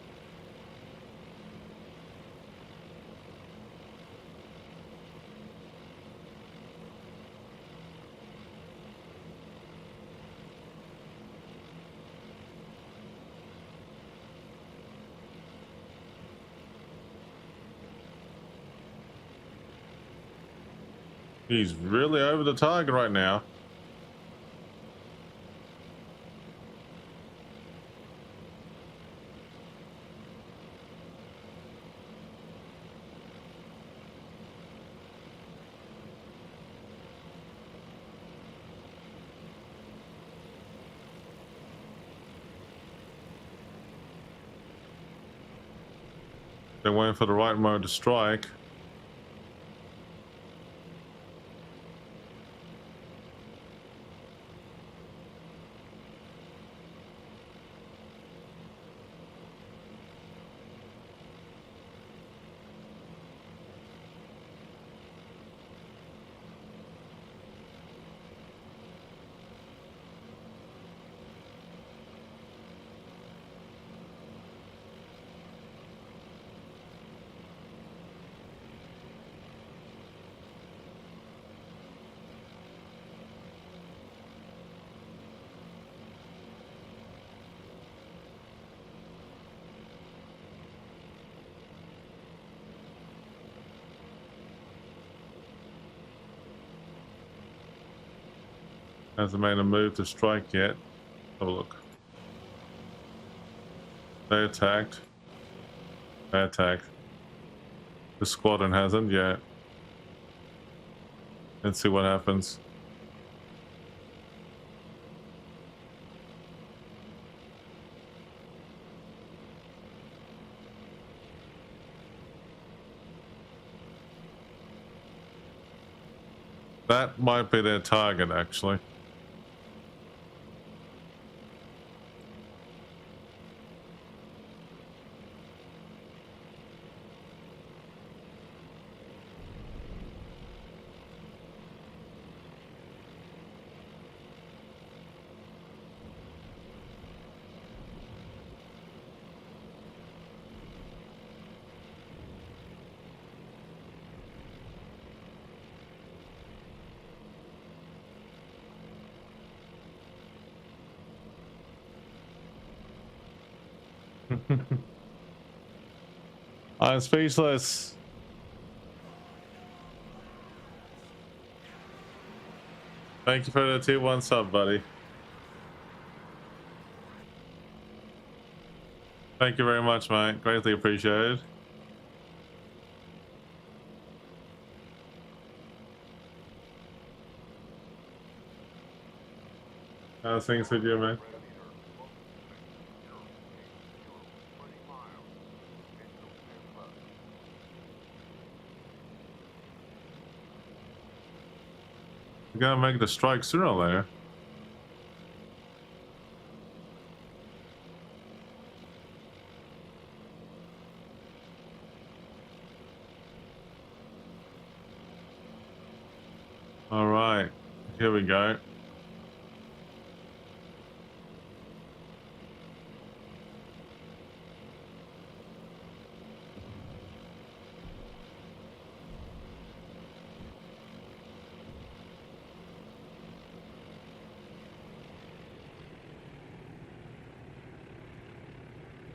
He's really over the target right now. They're waiting for the right mode to strike. Hasn't made a move to strike yet. Have a look. They attacked. They attacked. The squadron hasn't yet. Let's see what happens. That might be their target, actually. I'm speechless. Thank you for the 2-1 sub, buddy. Thank you very much, mate. Greatly appreciated. How's things with you, man? We gotta make the strike sooner or later. All right, here we go.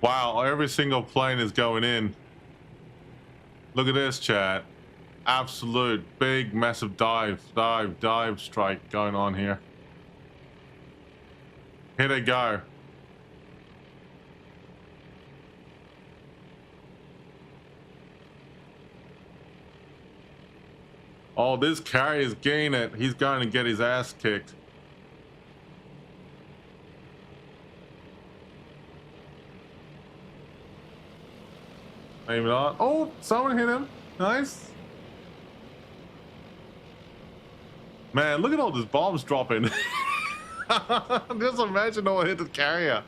Wow, every single plane is going in. Look at this, chat. Absolute big, massive dive strike going on here. Here they go. Oh, this carrier is getting it. He's going to get his ass kicked. Maybe not. Oh, someone hit him. Nice. Man, look at all these bombs dropping. Just imagine no one hit the carrier.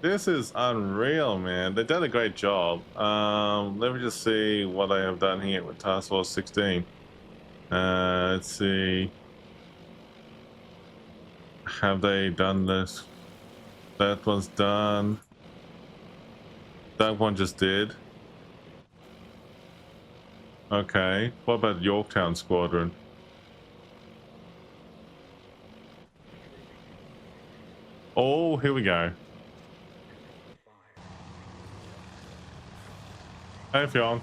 This is unreal, man. They did a great job. Let me just see what I have done here with Task Force 16. Let's see. Have they done this? That one's done. That one just did. Okay. What about Yorktown Squadron? Oh, here we go. Hey, Fionn.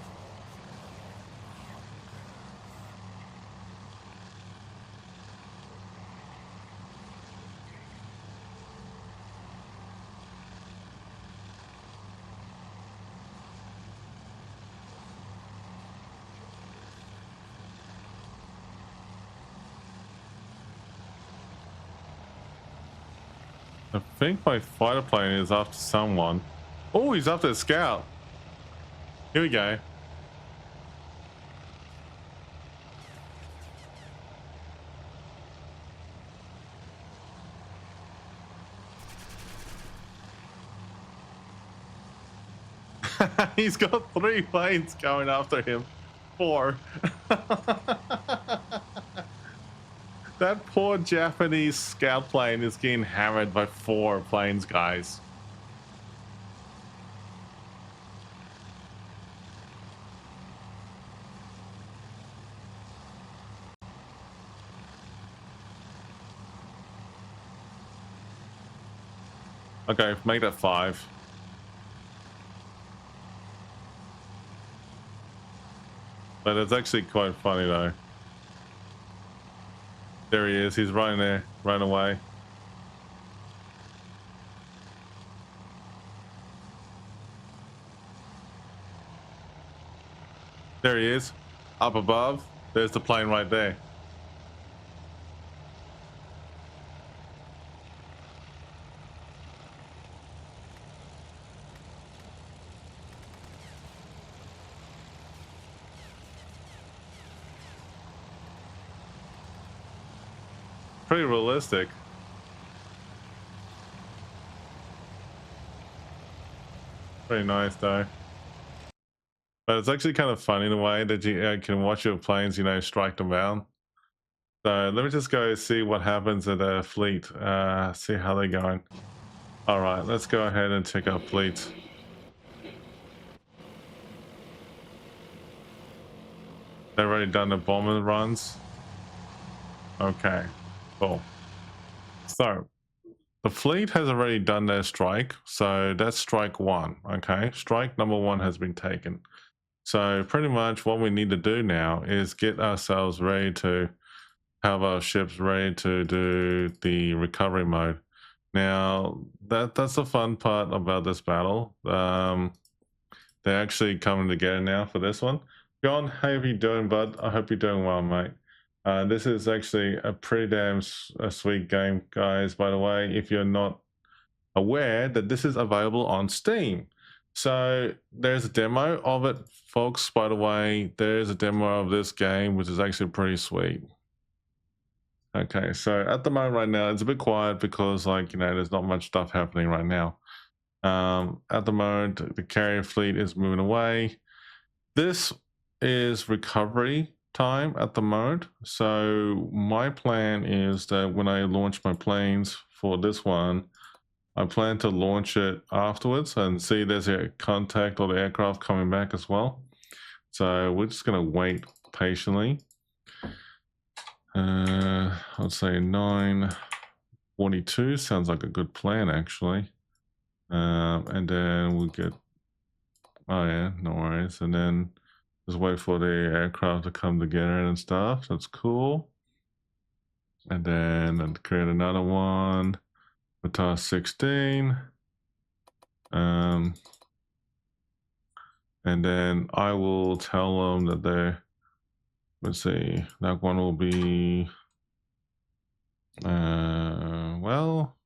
I think my fighter plane is after someone. Oh, he's after a scout. Here we go. He's got 3 planes going after him. 4. That poor Japanese scout plane is getting hammered by 4 planes, guys. Okay, make that 5. But it's actually quite funny though. There he is, he's running there, run away. There he is, up above. There's the plane right there. Pretty realistic. Pretty nice though. But it's actually kind of funny in a way that you can watch your planes, you know, strike them down. So let me just go see what happens at the fleet, see how they're going. All right, let's go ahead and check our fleet. They've already done the bomber runs. Okay, cool. So the fleet has already done their strike. So that's strike 1. Okay, strike number 1 has been taken. So pretty much what we need to do now is get ourselves ready to have our ships ready to do the recovery mode. Now that's the fun part about this battle. They're actually coming together now for this one. John, how are you doing, bud? I hope you're doing well, mate. This is actually a pretty damn sweet game, guys, by the way, if you're not aware that this is available on Steam. So there's a demo of it, folks, by the way. There's a demo of this game, which is actually pretty sweet. Okay, so at the moment right now, it's a bit quiet because, like, you know, there's not much stuff happening right now. At the moment, the carrier fleet is moving away. This is recovery time at the moment. So my plan is that when I launch my planes for this one, I plan to launch it afterwards and see there's a contact or the aircraft coming back as well. So we're just going to wait patiently. I'd say 9:42 sounds like a good plan, actually. And then we'll get, oh yeah, no worries. And then just wait for the aircraft to come together and stuff. That's cool. And then I'd create another one with task 16. And then I will tell them that they're, let's see, that one will be, well,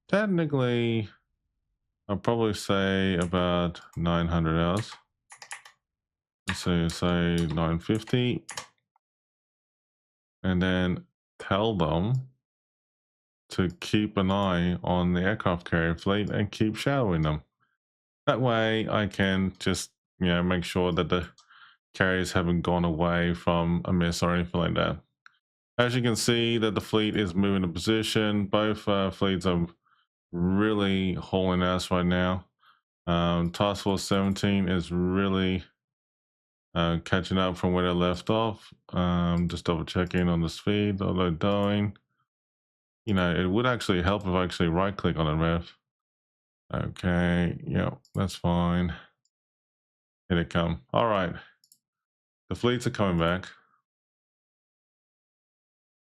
technically, I'll probably say about 900 hours. So say 950. And then tell them to keep an eye on the aircraft carrier fleet and keep shadowing them. That way I can just, make sure that the carriers haven't gone away from a miss or anything like that. As you can see that the fleet is moving in position. Both fleets are really hauling ass right now. Task Force 17 is really catching up from where they left off. Just double checking on the speed, all they're doing. It would actually help if I actually right click on the Rev. Okay, yep, that's fine. Here they come. All right. The fleets are coming back.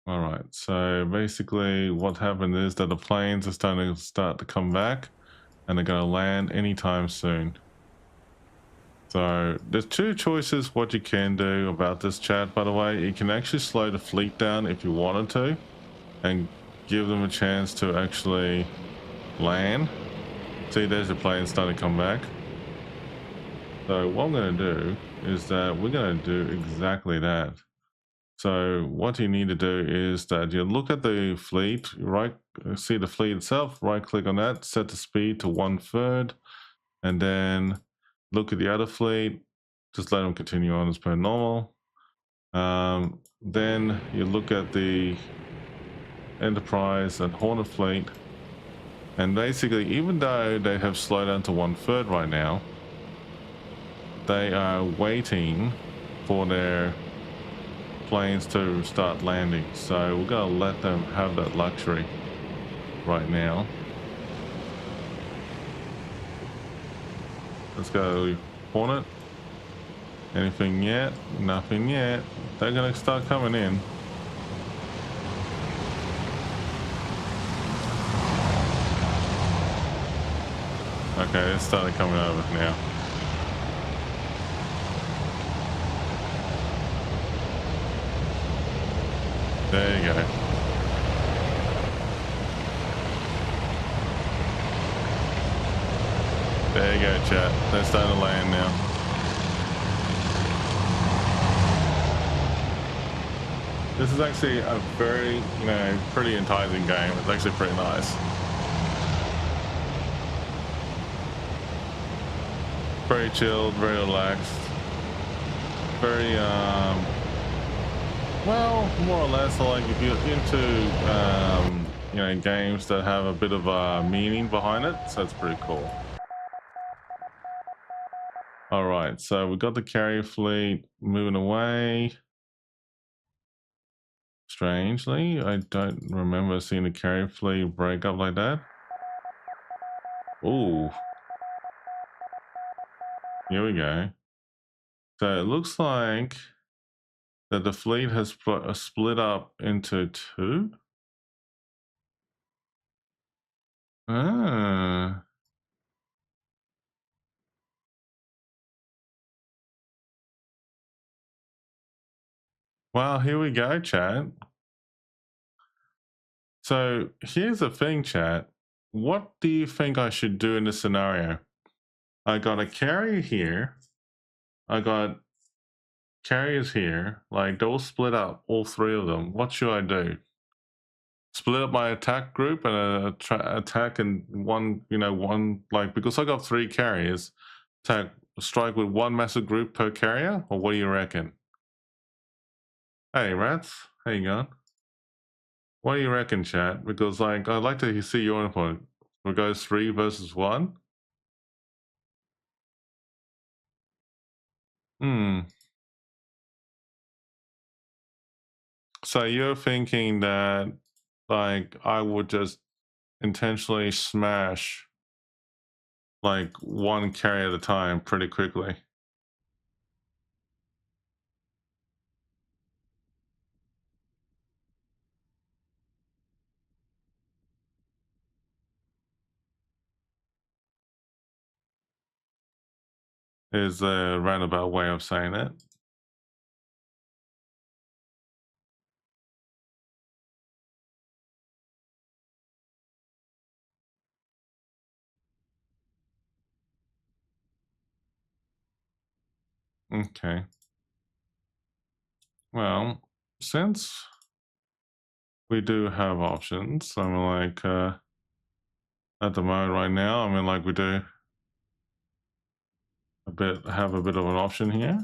All right, so basically what happened is that the planes are starting to come back and they're going to land anytime soon. So there's two choices what you can do about this, chat, by the way. You can actually slow the fleet down if you wanted to and give them a chance to actually land. See, there's the plane starting to come back. So what I'm going to do is that we're going to do exactly that. So what you need to do is that you look at the fleet, see the fleet itself, right click on that, set the speed to 1/3, and then look at the other fleet, just let them continue on as per normal. Then you look at the Enterprise and Hornet fleet, and basically even though they have slowed down to 1/3 right now, they are waiting for their planes to start landing, so we're going to let them have that luxury right now. Let's go Hornet. Anything yet? Nothing yet. They're going to start coming in. Okay, it's started coming over now. There you go. There you go, chat. They're starting to land now. This is actually a very, pretty enticing game. It's actually pretty nice. Very chilled, very relaxed. Very, well, more or less, like if you're into, games that have a bit of a meaning behind it, so it's pretty cool. All right, so we got the carrier fleet moving away. Strangely, I don't remember seeing the carrier fleet break up like that. Ooh. Here we go. So it looks like that the fleet has split up into two. Ah. Well, here we go, chat. So here's the thing, chat. What do you think I should do in this scenario? I got a carrier here. I got carriers here. Like, they'll split up, all three of them. What should I do? Split up my attack group and attack in one, because I got three carriers, strike with one massive group per carrier? Or what do you reckon? Hey, Rats, how you going? What do you reckon, chat? Because, I'd like to see your input. We'll go 3 versus 1. So you're thinking that, I would just intentionally smash, one carry at a time pretty quickly. is a roundabout way of saying it. Okay. Well, since we do have options, I mean, like, at the moment right now, I mean, like, we do have a bit of an option here.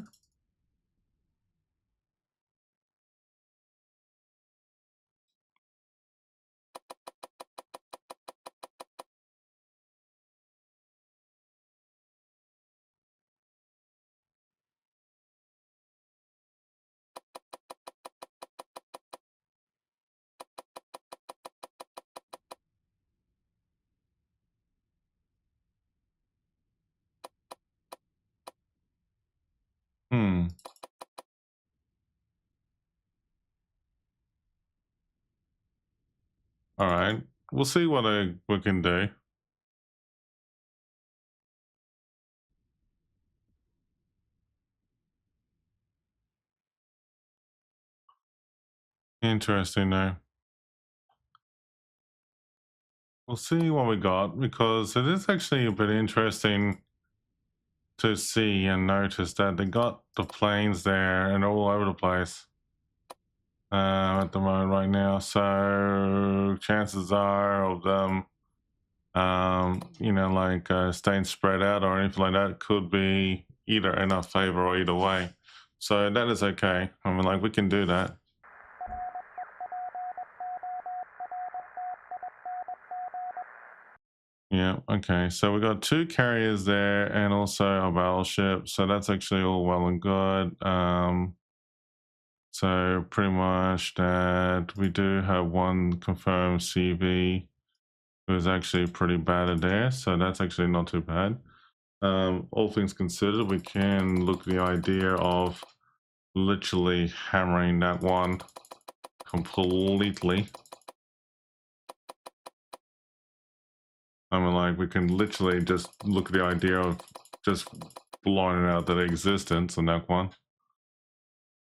Hmm. All right. We'll see what we can do. Interesting though. We'll see what we got because it is actually a bit interesting to see and notice that they got the planes there and all over the place at the moment right now. So chances are of them, you know, like staying spread out or anything like that could be either in our favor or either way. So that is okay. I mean, like we can do that. Yeah, okay. So we got 2 carriers there and also a battleship. So that's actually all well and good. So pretty much that we do have 1 confirmed CV who's actually pretty bad at there. So that's actually not too bad. All things considered, we can look at the idea of literally hammering that one completely. I mean, like, we can literally just look at the idea of just blowing it out that existence on that one.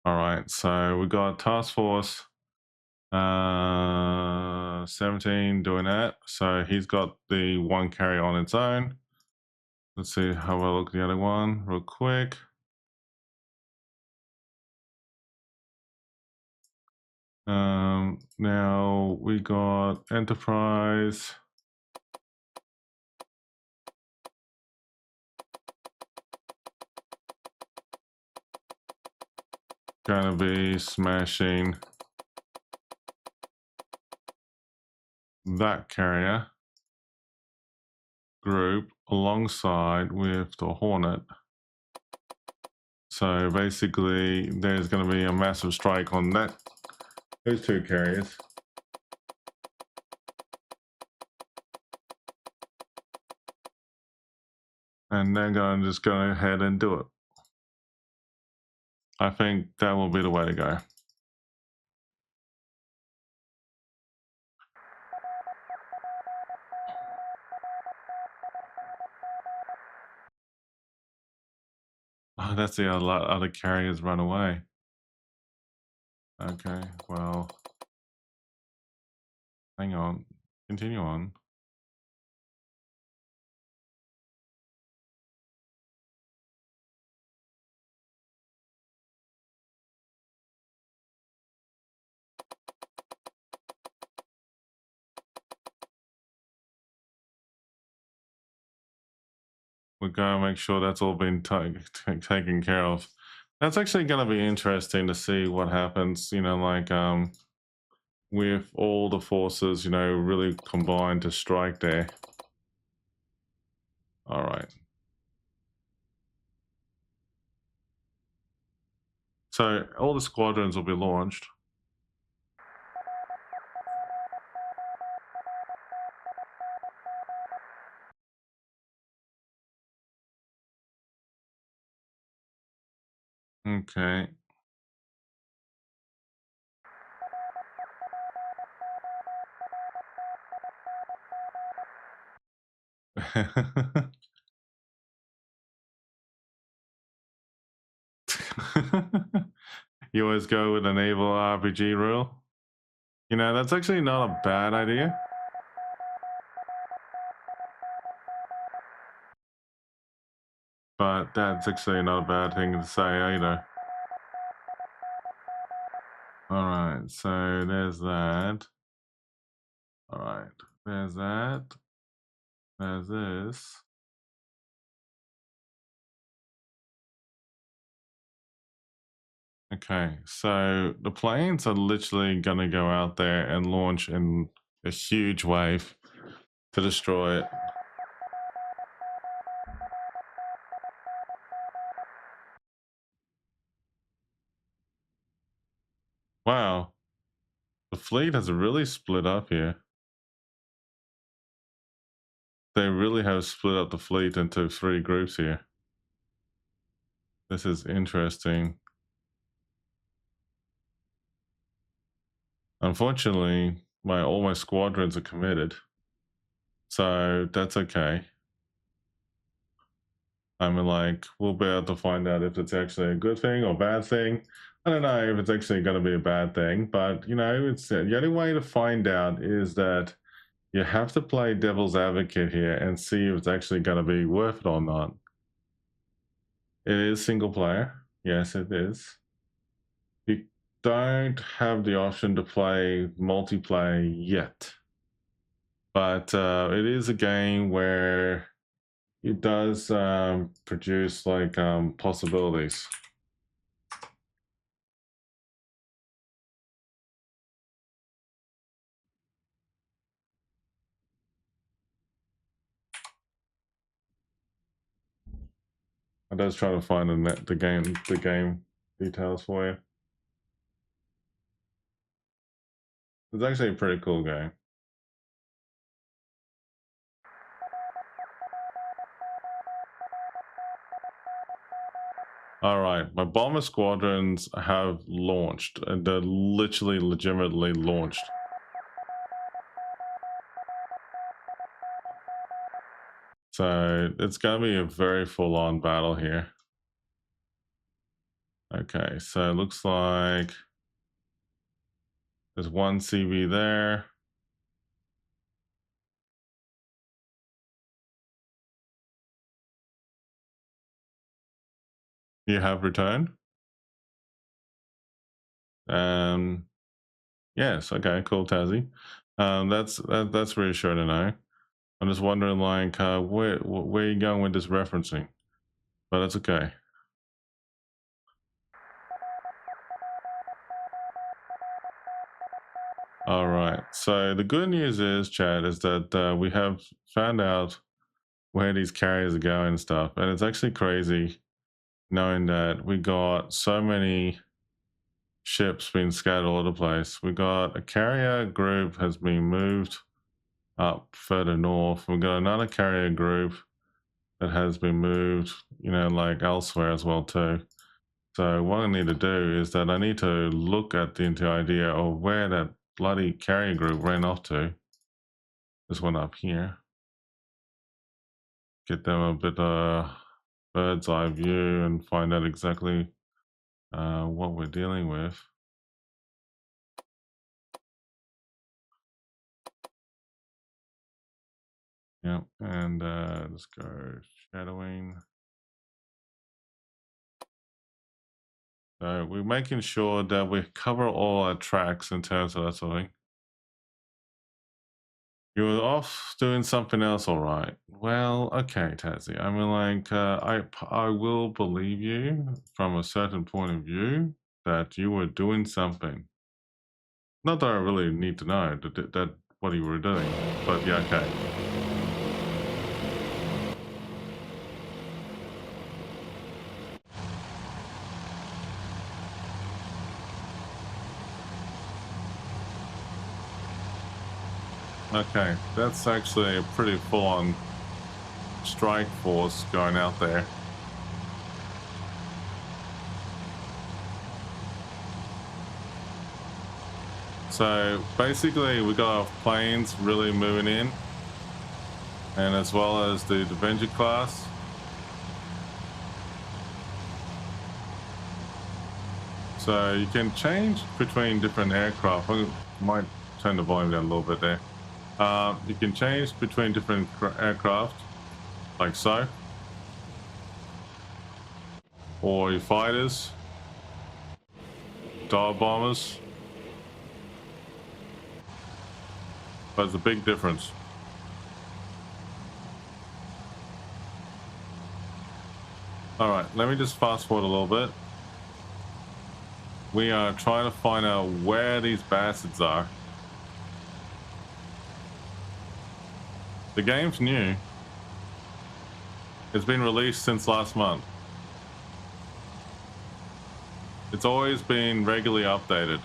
All right, so we got Task Force 17 doing that. So he's got the 1 carry on its own. Let's see how I look at the other one real quick. Now we got Enterprise. Gonna be smashing that carrier group alongside with the Hornet. So basically there's going to be a massive strike on those 2 carriers. And they're going to just go ahead and do it. I think that will be the way to go. Oh, that's the other carriers run away. Okay, well, hang on. Continue on. We're going to make sure that's all been taken care of. That's actually going to be interesting to see what happens, you know, like with all the forces, you know, really combined to strike there. All right. So all the squadrons will be launched. Okay. You always go with a naval RPG rule. You know, that's actually not a bad idea. But that's actually not a bad thing to say either. Alright, so there's that. Alright, there's that. There's this. Okay, so the planes are literally gonna go out there and launch in a huge wave to destroy it. Wow, the fleet has really split up here. They really have split up the fleet into 3 groups here. This is interesting. Unfortunately, all my squadrons are committed, so that's okay. I mean, like, we'll be able to find out if it's actually a good thing or bad thing. I don't know if it's actually going to be a bad thing, but, you know, it's the only way to find out is that you have to play devil's advocate here and see if it's actually going to be worth it or not. It is single player. Yes, it is. You don't have the option to play multiplayer yet, but it is a game where it does produce like possibilities. I was trying to find the game details for you. It's actually a pretty cool game. All right, my bomber squadrons have launched, and they're literally legitimately launched. So it's gonna be a very full-on battle here. Okay, so it looks like there's 1 CB there. You have returned? Yes, okay, cool, Tazzy. That's reassuring to know. I'm just wondering, like, where are you going with this referencing? But that's okay. All right. So the good news is, Chad, is that we have found out where these carriers are going and stuff, and it's actually crazy knowing that we got so many ships being scattered all over the place. We got a carrier group has been moved up further north. We've got another carrier group that has been moved, you know, like elsewhere as well too. So what I need to do is that I need to look at the entire idea of where that bloody carrier group ran off to. This one up here. Get them a bit bird's eye view and find out exactly what we're dealing with. Yep, and let's go shadowing. So we're making sure that we cover all our tracks in terms of that sort of thing. You were off doing something else, all right. Well, okay, Tazzy. I mean, like, I will believe you from a certain point of view that you were doing something. Not that I really need to know that what you were doing, but yeah, okay. Okay, that's actually a pretty full-on strike force going out there. So basically we got our planes really moving in, and as well as the Avenger class. So you can change between different aircraft. I might turn the volume down a little bit there. You can change between different aircraft, like so, or your fighters, dive bombers. But there's a big difference. All right, let me just fast forward a little bit. We are trying to find out where these bastards are. The game's new. It's been released since last month. It's always been regularly updated.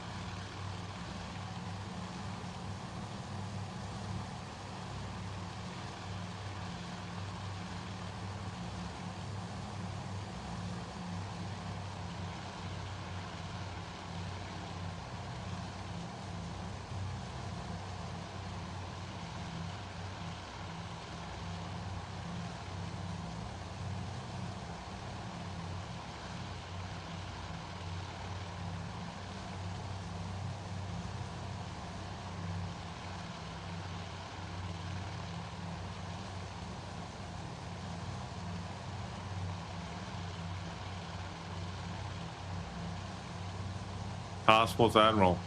Task Force Admiral.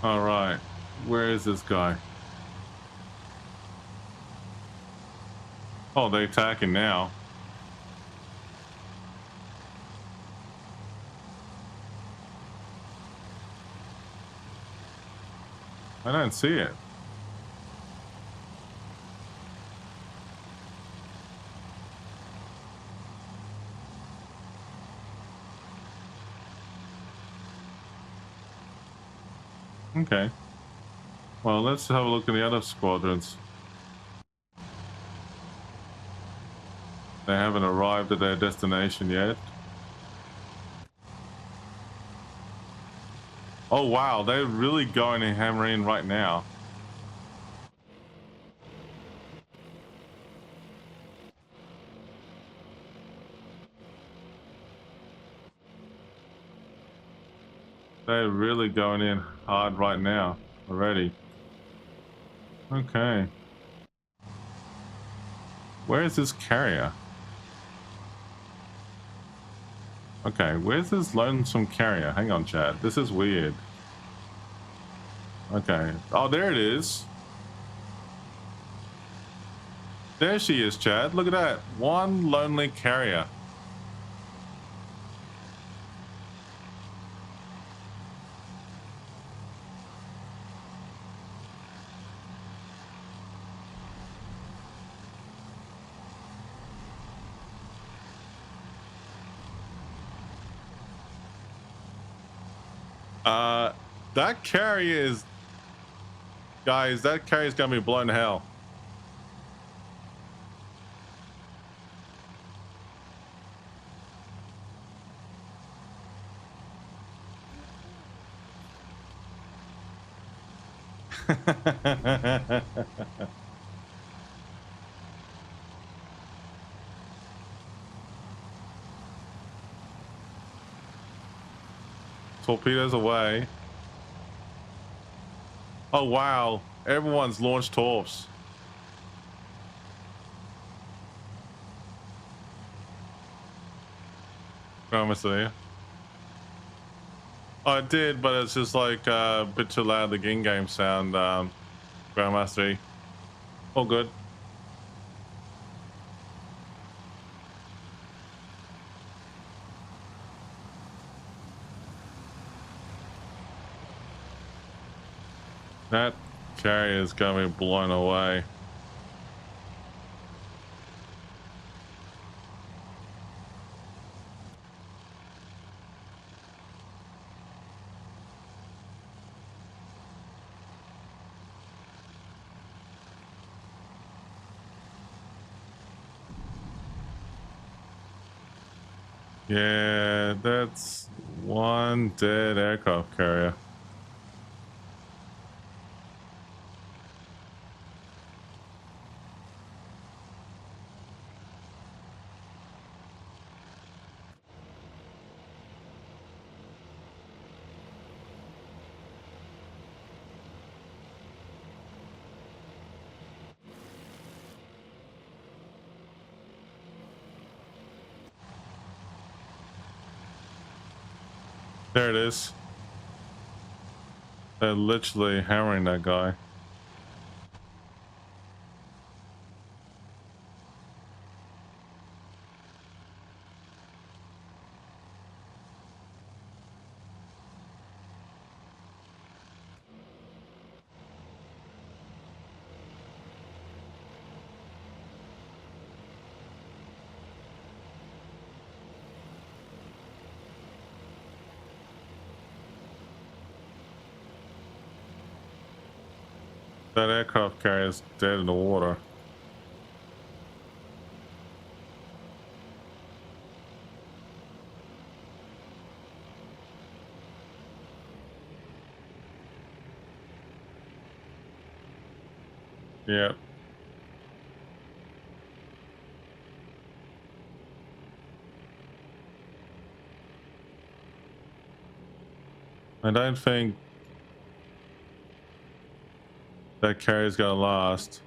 All right, where is this guy? Oh, they're attacking now. I don't see it. Okay. Well, let's have a look at the other squadrons. They haven't arrived at their destination yet. Oh wow, they're really going and hammering right now. They're really going in hard right now already. Okay. Where is this carrier? Okay, where's this lonesome carrier? Hang on, Chad. This is weird. Okay. Oh, there it is. There she is, Chad. Look at that. One lonely carrier. That carrier is... Guys, that carrier's gonna be blown to hell. Torpedoes away. Oh wow, everyone's launched torps. Grandmaster. Oh, it did, but it's just like a bit too loud, the in-game sound, Grandmaster. All good. That carrier is going to be blown away. Yeah, that's one dead aircraft carrier. There it is. They're literally hammering that guy. That aircraft carrier is dead in the water. Yeah. I don't think that carrier's gonna last.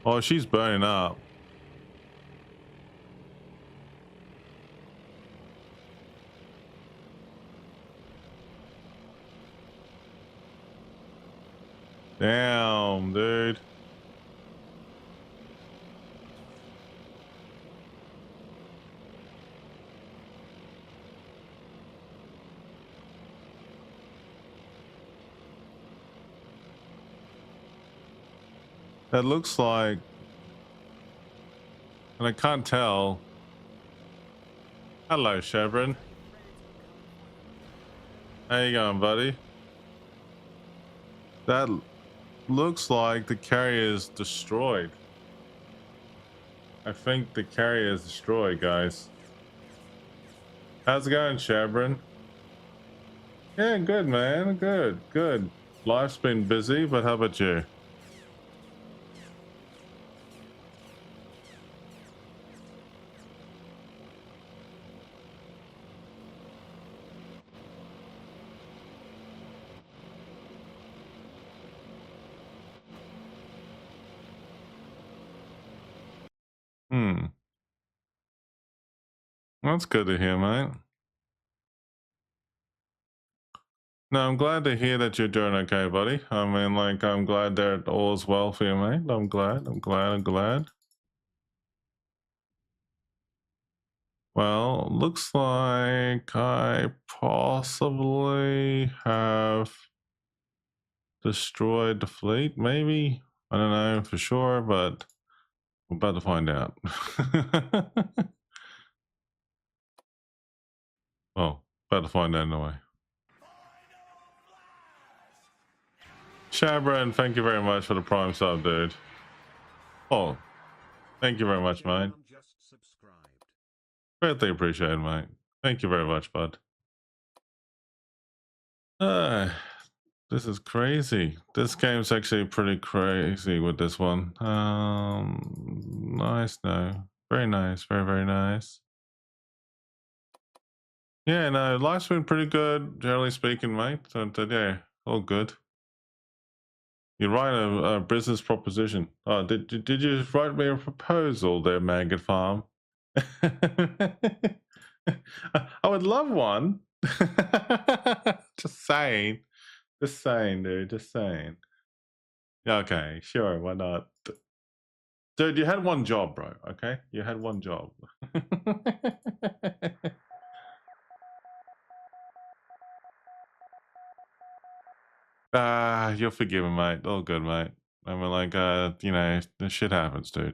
Oh, she's burning up. Damn, dude. That looks like, and I can't tell. Hello, Chevron. How you going, buddy? That looks like the carrier is destroyed. I think the carrier is destroyed, guys. How's it going, Chevron? Yeah, good, man. Good, good. Life's been busy, but how about you? Hmm. That's good to hear, mate. No, I'm glad to hear that you're doing okay, buddy. I mean, like, I'm glad that all is well for you, mate. I'm glad. Well, looks like I possibly have destroyed the fleet, maybe? I don't know for sure, but we're about to find out. Oh, about to find out anyway. Shabran, thank you very much for the prime sub, dude. Oh, thank you very much, mate. Greatly appreciated, mate. Thank you very much, bud. This is crazy. This game's actually pretty crazy with this one. Nice, no. Very nice, very nice. Yeah, no, life's been pretty good, generally speaking, mate. So, yeah, all good. You write a business proposition. Oh, did you write me a proposal there, Maggot Farm? I would love one. Just saying. Just saying, dude. Just saying. Okay, sure. Why not? Dude, you had one job, bro. Okay? You had one job. Ah, you're forgiven, mate. All good, mate. I mean, like, you know, this shit happens, dude.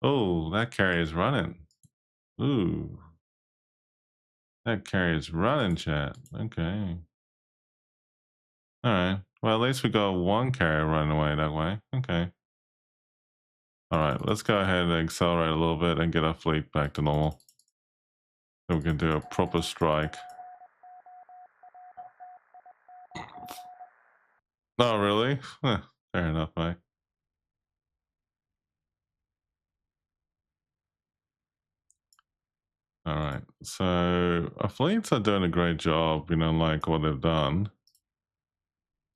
Oh, that carrier's running. Ooh, that carrier's running, chat. Okay. All right. Well, at least we got one carrier running away that way. Okay. All right. Let's go ahead and accelerate a little bit and get our fleet back to normal. So we can do a proper strike. Oh, really? Huh, fair enough, mate. All right. So our fleets are doing a great job, you know, like what they've done.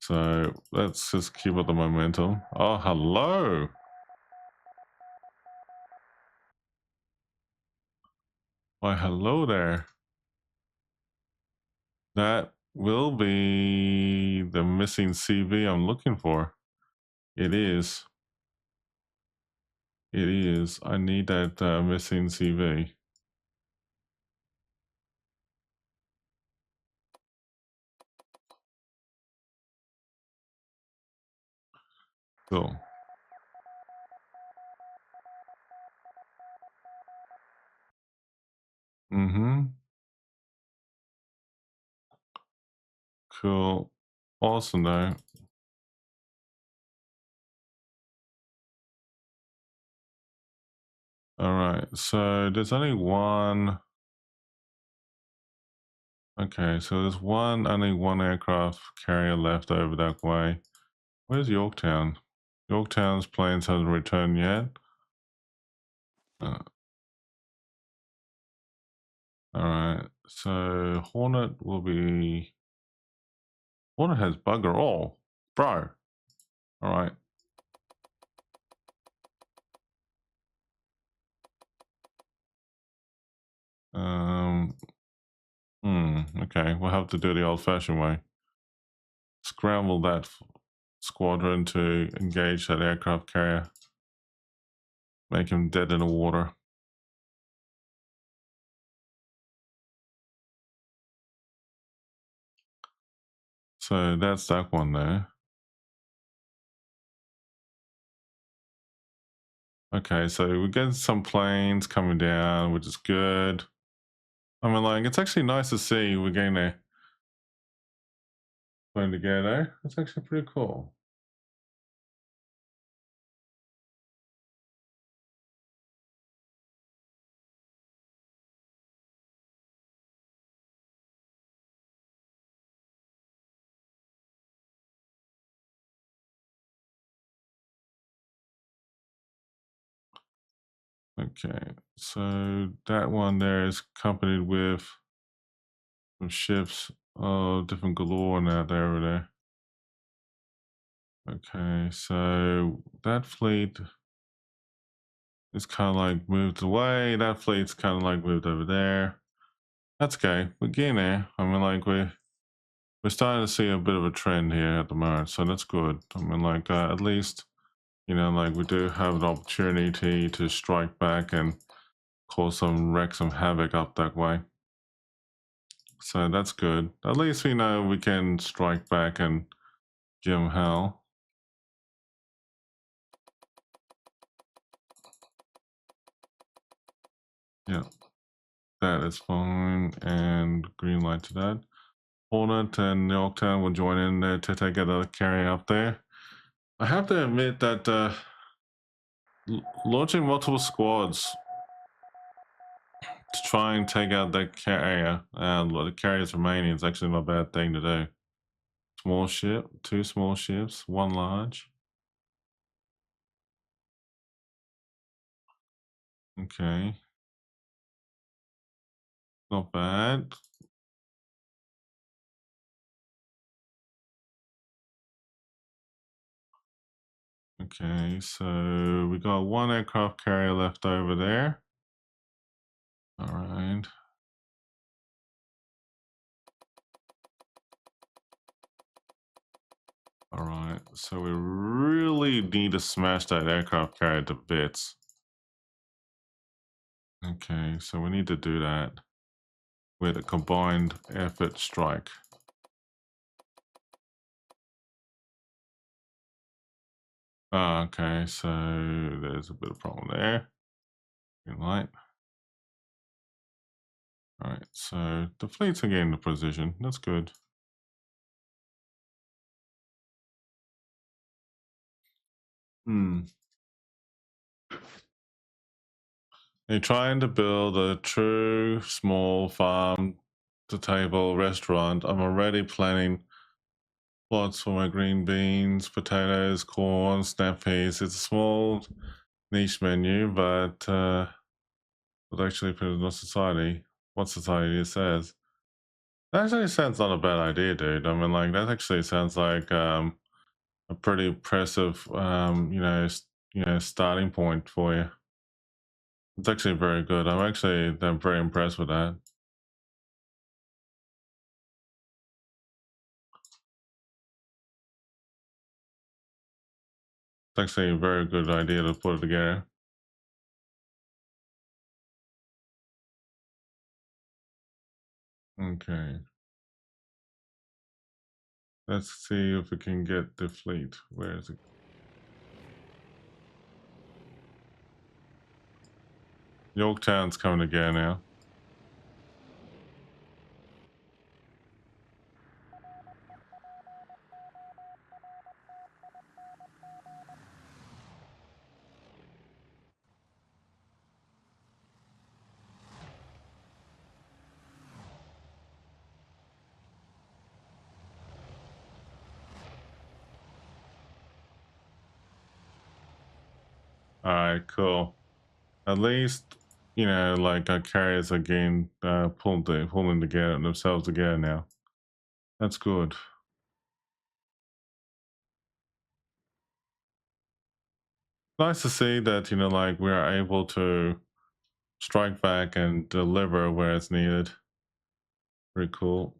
So let's just keep up the momentum. Oh, hello. Why, hello there. That will be the missing CV I'm looking for. It is. It is. I need that missing CV. Cool. Mm-hmm. Cool. Awesome, though. All right. So there's only one. Okay. So there's only one aircraft carrier left over that way. Where's Yorktown? Yorktown's planes hasn't returned yet. Uh, all right. So Hornet will be. Hornet has bugger all, bro. All right. Um. Okay. We'll have to do it the old-fashioned way. Scramble that squadron to engage that aircraft carrier. Make him dead in the water. So that's that one there. Okay, so we're getting some planes coming down, which is good. I mean, like, it's actually nice to see we're getting there. Playing together. It's actually pretty cool. Okay, so that one there is accompanied with some ships. Oh, different galore now there over there. Okay, so that fleet is kind of like moved away. That fleet's kind of like moved over there. That's okay. We're getting there. I mean, like we're starting to see a bit of a trend here at the moment, so that's good. I mean, like at least you know, like we do have an opportunity to strike back and cause wreck some havoc up that way. So that's good. At least we know we can strike back and give them hell. Yeah, that is fine. And green light to that. Hornet and Yorktown will join in there to take another carry up there. I have to admit that launching multiple squads to try and take out that carrier, the carriers remaining is actually not a bad thing to do. Small ship, 2 small ships, 1 large. Okay. Not bad. Okay, so we got 1 aircraft carrier left over there. All right. All right. So we really need to smash that aircraft carrier to bits. Okay, so we need to do that. with a combined effort strike. Okay, so there's a bit of problem there. Green light. Alright, so the fleets are getting the position. That's good. They're trying to build a true small farm to table restaurant. I'm already planning plots for my green beans, potatoes, corn, snap peas. It's a small niche menu, but would actually put it in society. What society says. That actually sounds not a bad idea, dude. I mean, like, that actually sounds like a pretty impressive, starting point for you. It's actually very good. I'm very impressed with that. It's actually a very good idea to put it together. Okay. Let's see if we can get the fleet. Where is it? Yorktown's coming again now. Alright, cool. At least, like our carriers are getting pulling together themselves together now. That's good. Nice to see that, like we are able to strike back and deliver where it's needed. Pretty cool.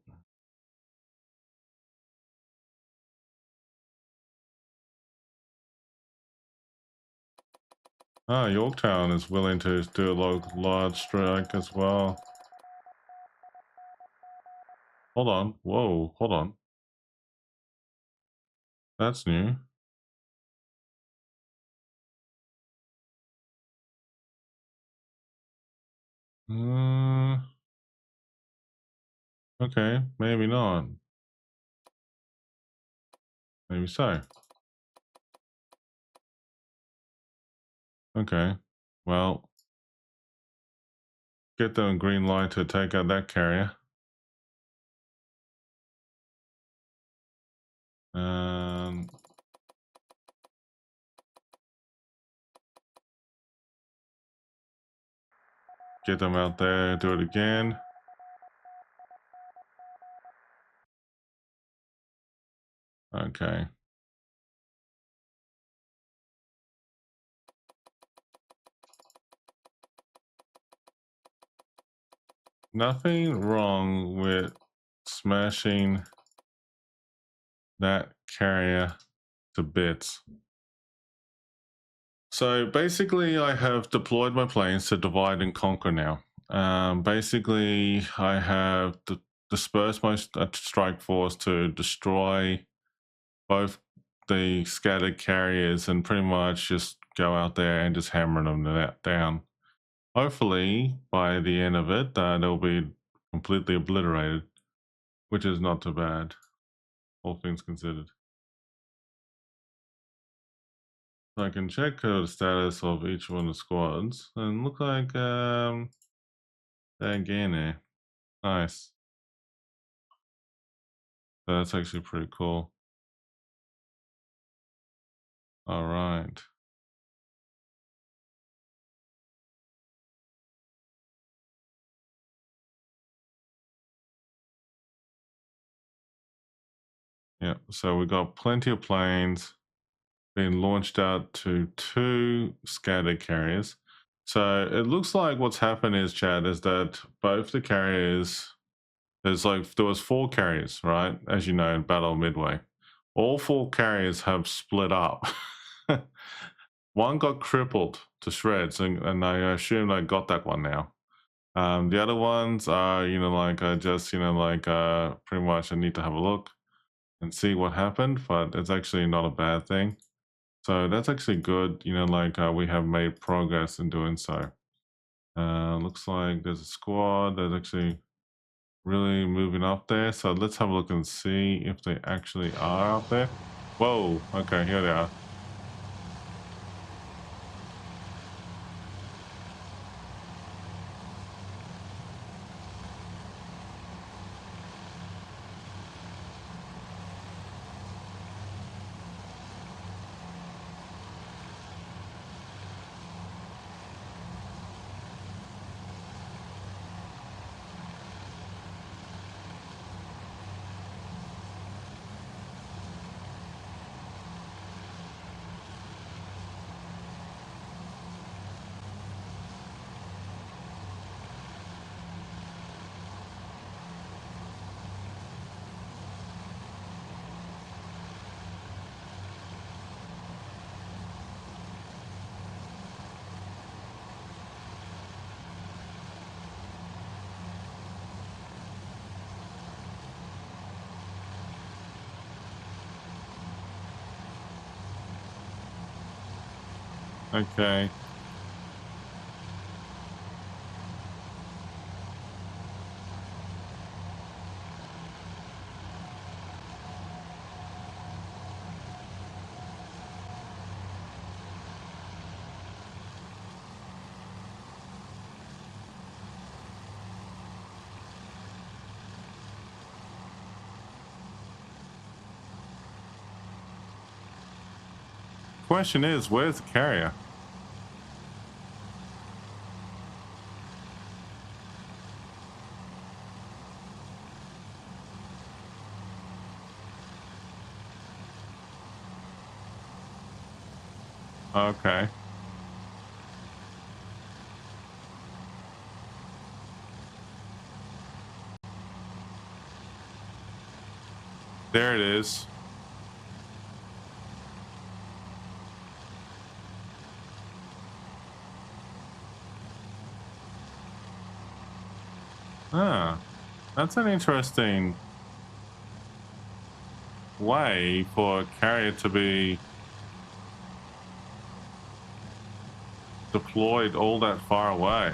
Ah, Yorktown is willing to do a large strike as well. Hold on. Whoa, hold on. That's new. Okay, maybe not. Maybe so. Okay. Well, get them green light to take out that carrier. Get them out there, do it again. Okay. Nothing wrong with smashing that carrier to bits. So basically, I have deployed my planes to divide and conquer now. Basically, I have dispersed my strike force to destroy both the scattered carriers and pretty much just go out there and just hammer them down. Hopefully, by the end of it, they'll be completely obliterated, which is not too bad, all things considered. I can check the status of each one of the squads, and look like they're gaining. Nice. That's actually pretty cool. All right. Yeah, so we got plenty of planes being launched out to 2 scattered carriers. So it looks like what's happened is, Chad, is that both the carriers, there was 4 carriers, right? As you know, in Battle of Midway. All 4 carriers have split up. One got crippled to shreds, and I assume I got that one now. The other ones are, just, pretty much I need to have a look and see what happened, but it's actually not a bad thing. So that's actually good, we have made progress in doing so. Looks like there's a squad that's actually really moving up there. So let's have a look and see if they actually are up there. Whoa, okay, here they are. Okay. Question is, where's the carrier? Okay. There it is. Ah, that's an interesting way for a carrier to be deployed all that far away.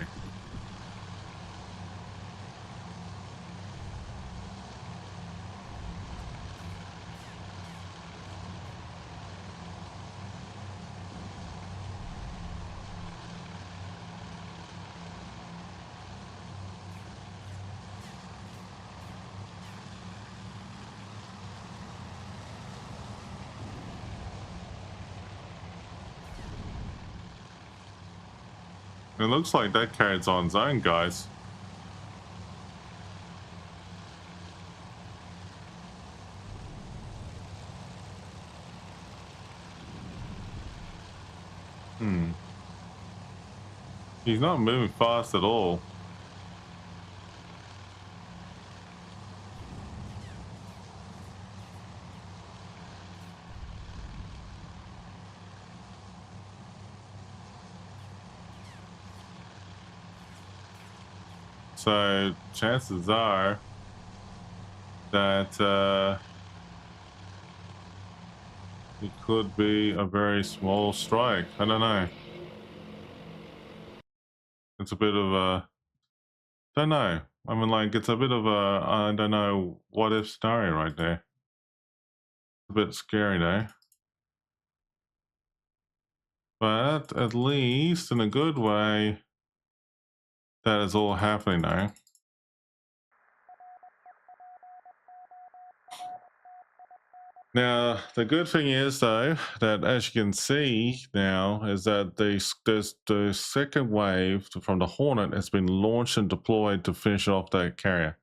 It looks like that carrier's on zone, guys. He's not moving fast at all. So chances are that it could be a very small strike. I don't know. It's a bit of a, don't know. I mean, like, it's a bit of a, I don't know, what if scenario right there. A bit scary though. But at least in a good way, that is all happening now. Now, the good thing is, though, that as you can see now, is that the second wave from the Hornet has been launched and deployed to finish off that carrier.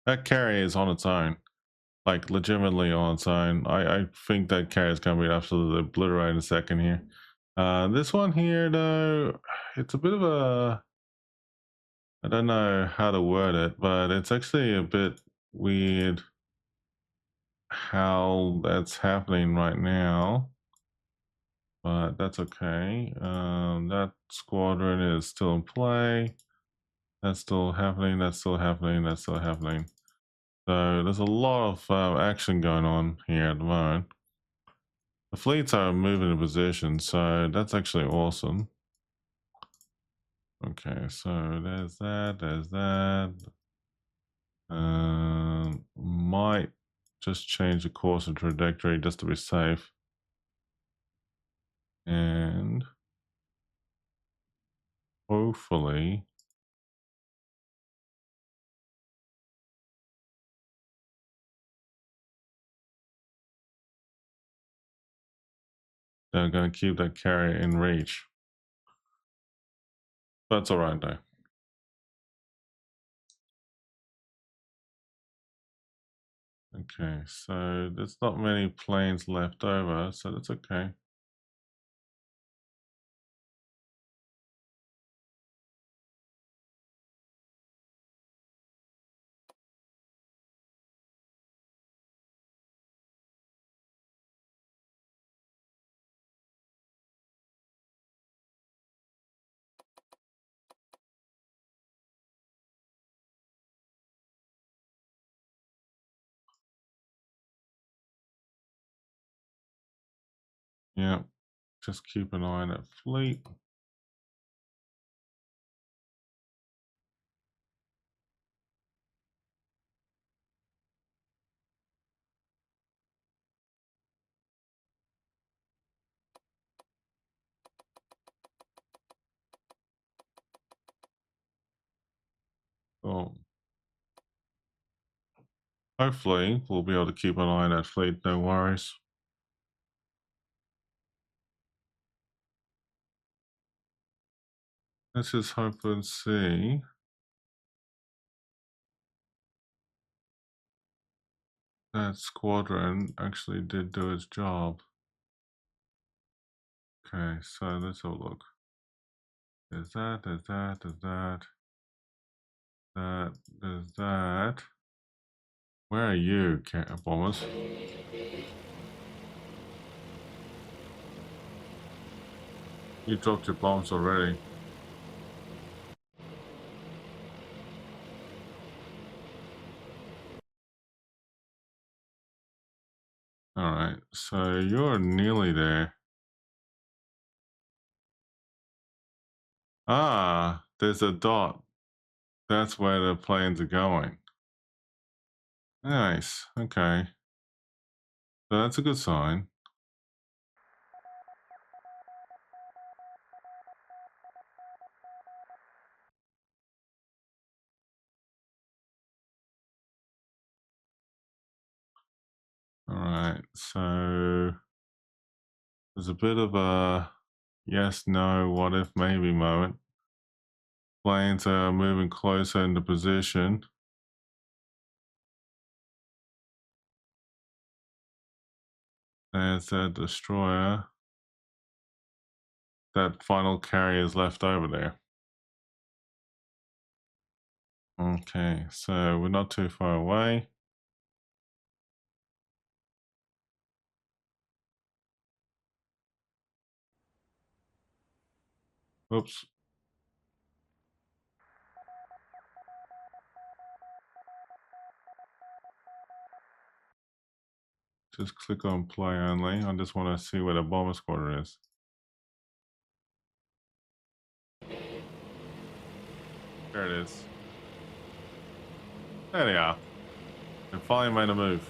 That carrier is on its own, like legitimately on its own. I think that carrier is going to be absolutely obliterated in a second here. This one here, though, it's a bit of a, I don't know how to word it, but it's actually a bit weird how that's happening right now, but that's okay. That squadron is still in play. That's still happening. That's still happening. That's still happening. So there's a lot of action going on here at the moment. The fleets are moving in position, so that's actually awesome. Okay, so there's that. There's that. Might just change the course and trajectory just to be safe. And hopefully they're going to keep that carrier in reach. That's all right though. Okay, so there's not many planes left over, so that's okay. Yeah, just keep an eye on that fleet. Oh, hopefully we'll be able to keep an eye on that fleet, no worries. Let's just hope and see. That squadron actually did do its job. Okay, so let's have a look. There's that, there's that, there's there's that. Where are you, bombers? You dropped your bombs already. Alright, so you're nearly there. Ah, there's a dot. That's where the planes are going. Nice, okay. So that's a good sign. Alright, so there's a bit of a yes, no, what if, maybe moment. Planes are moving closer into position. There's that destroyer. That final carrier is left over there. Okay, so we're not too far away. Oops. Just click on play only. I just want to see where the bomber squadron is. There it is. There they are. They finally made a move.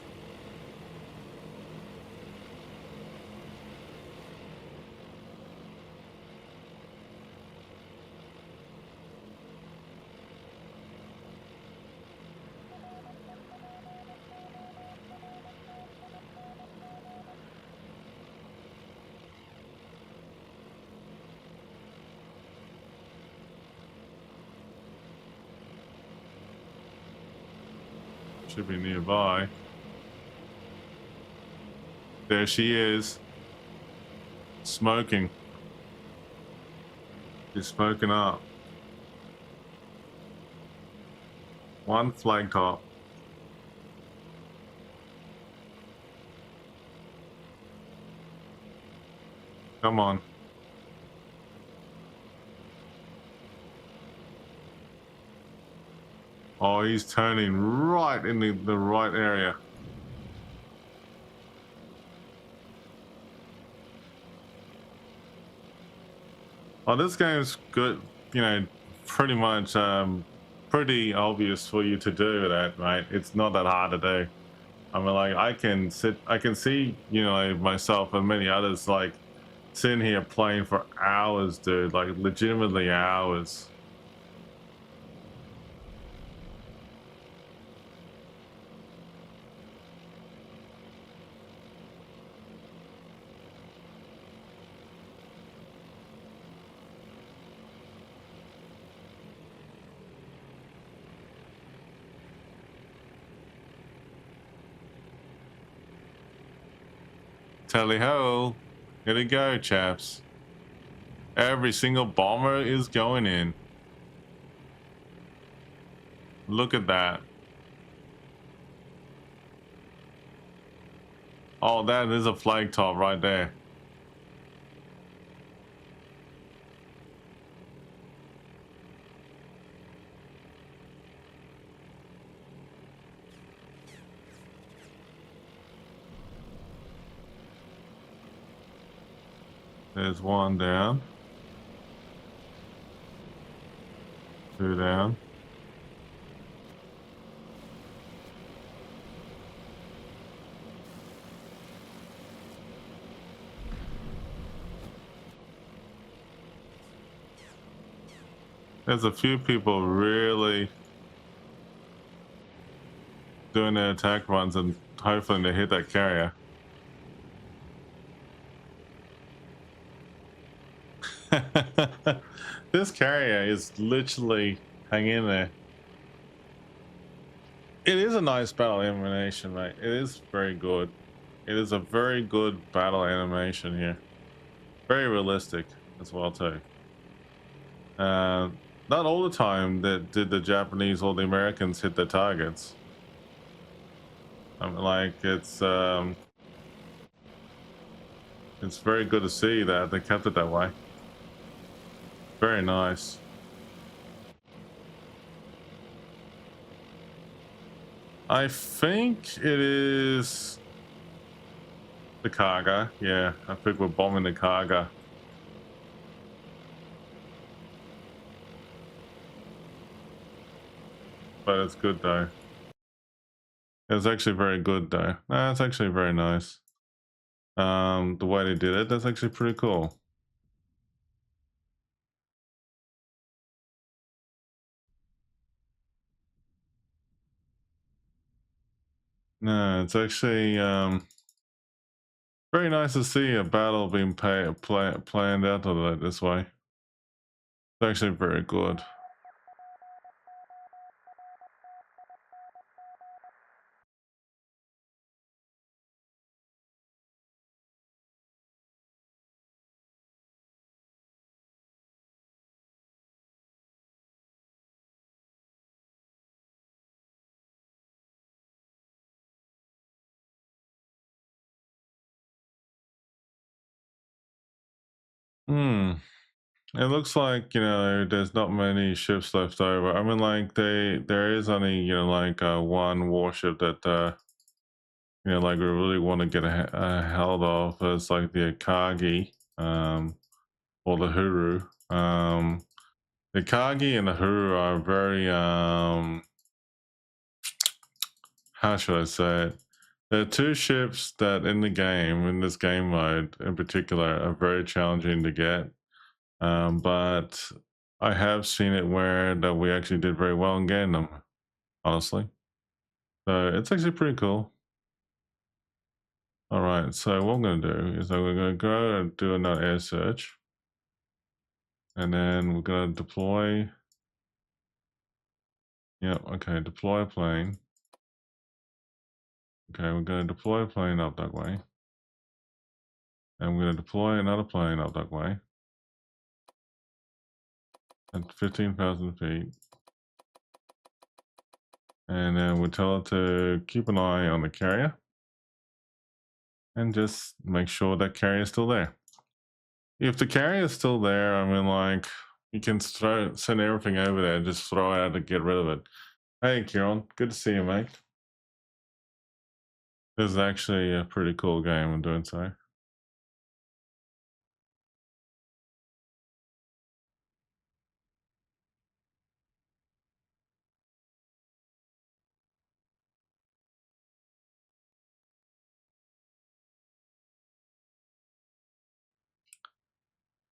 Should be nearby. There she is. Smoking. She's smoking up. One flag top. Come on. Oh, he's turning right in the right area. Oh, this game's good, you know, pretty much pretty obvious for you to do that, right? It's not that hard to do. I mean, like, I can see, you know, myself and many others, like, sitting here playing for hours, dude, like, legitimately hours. Tally ho, here we go, chaps. Every single bomber is going in. Look at that. Oh, that is a flag top right there. There's one down. Two down. There's a few people really doing their attack runs and hoping to hit that carrier. This carrier is literally hanging in there. It is a nice battle animation, mate. It is very good. It is a very good battle animation here. Very realistic as well too. Not all the time that did the Japanese or the Americans hit their targets. I mean, like, it's very good to see that they kept it that way. Very nice. I think it is the cargo. Yeah, I think we're bombing the cargo. But it's good though. It's actually very good though. It's actually very nice. The way they did it, that's actually pretty cool. No, it's actually very nice to see a battle being planned out like this way. It's actually very good. It looks like, you know, there's not many ships left over. I mean, like, there is only, you know, like one warship that you know, like, we really want to get a held of. It's like the Akagi, or the Huru. The Akagi and the Huru are very how should I say it? There are two ships that in the game, in this game mode in particular, are very challenging to get. But I have seen it where that we actually did very well in getting them, honestly. So it's actually pretty cool. All right, so what I'm going to do is I'm going to go and do another air search. And then we're going to deploy. Yeah, okay, deploy a plane. Okay, we're going to deploy a plane up that way. And we're going to deploy another plane up that way. At 15,000 feet. And then we'll tell it to keep an eye on the carrier. And just make sure that carrier is still there. If the carrier is still there, I mean, like, you can send everything over there and just throw it out to get rid of it. Hey, Kieran. Good to see you, mate. This is actually a pretty cool game. I'm doing so.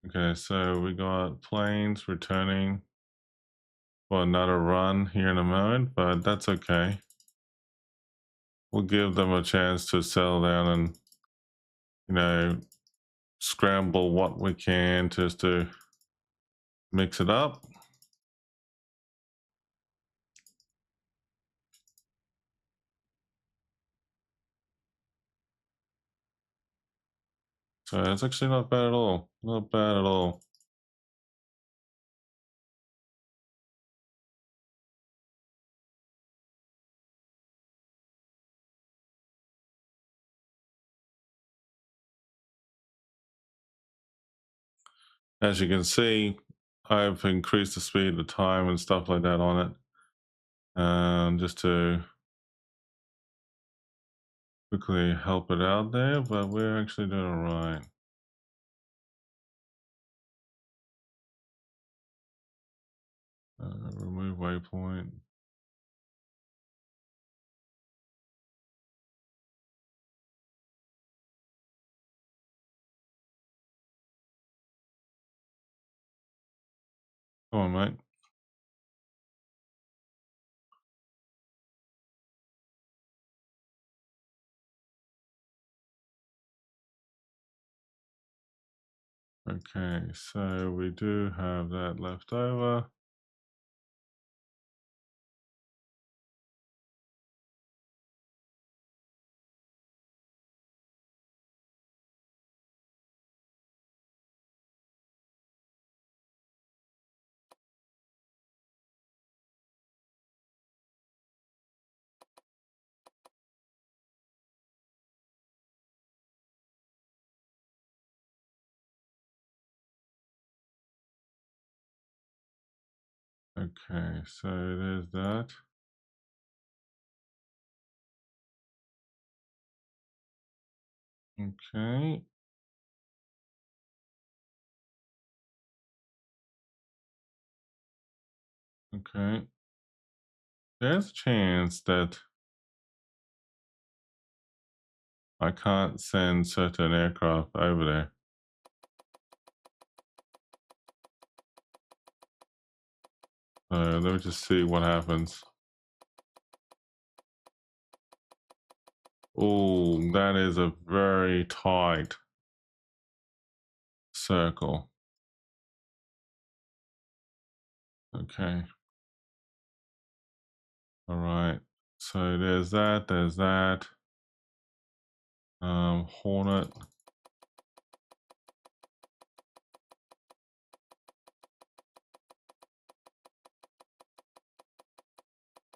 Okay, so we got planes returning for another run here in a moment, but that's okay. We'll give them a chance to settle down and, you know, scramble what we can just to mix it up. So it's actually not bad at all. Not bad at all. As you can see, I've increased the speed, the time, and stuff like that on it, just to quickly help it out there. But we're actually doing all right. Remove waypoint. Come on, mate. Okay, so we do have that left over. Okay, so there's that. Okay. Okay. There's a chance that I can't send certain aircraft over there. Let me just see what happens. Oh, that is a very tight circle. Okay. All right. So there's that. There's that. Hornet.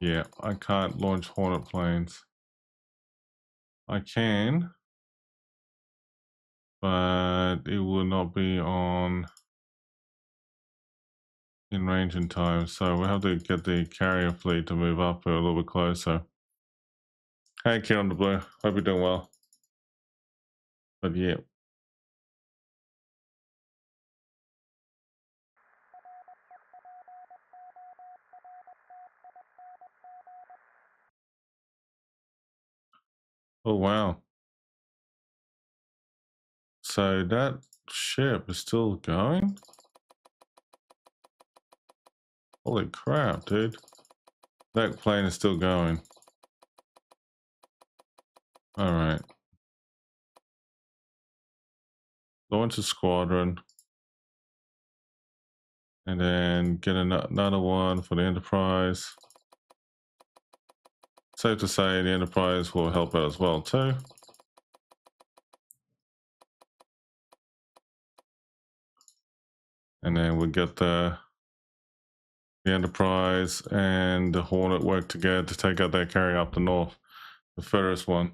Yeah, I can't launch Hornet planes. I can, but it will not be on in range in time. So we have to get the carrier fleet to move up a little bit closer. Hey, Kieran the Blue. Hope you're doing well. But yeah. Oh, wow. So that ship is still going? Holy crap, dude. That plane is still going. All right. Launch a squadron. And then get another one for the Enterprise. Safe to say the Enterprise will help out as well too. And then we'll get the Enterprise and the Hornet work together to take out that carrier up the north, the furthest one.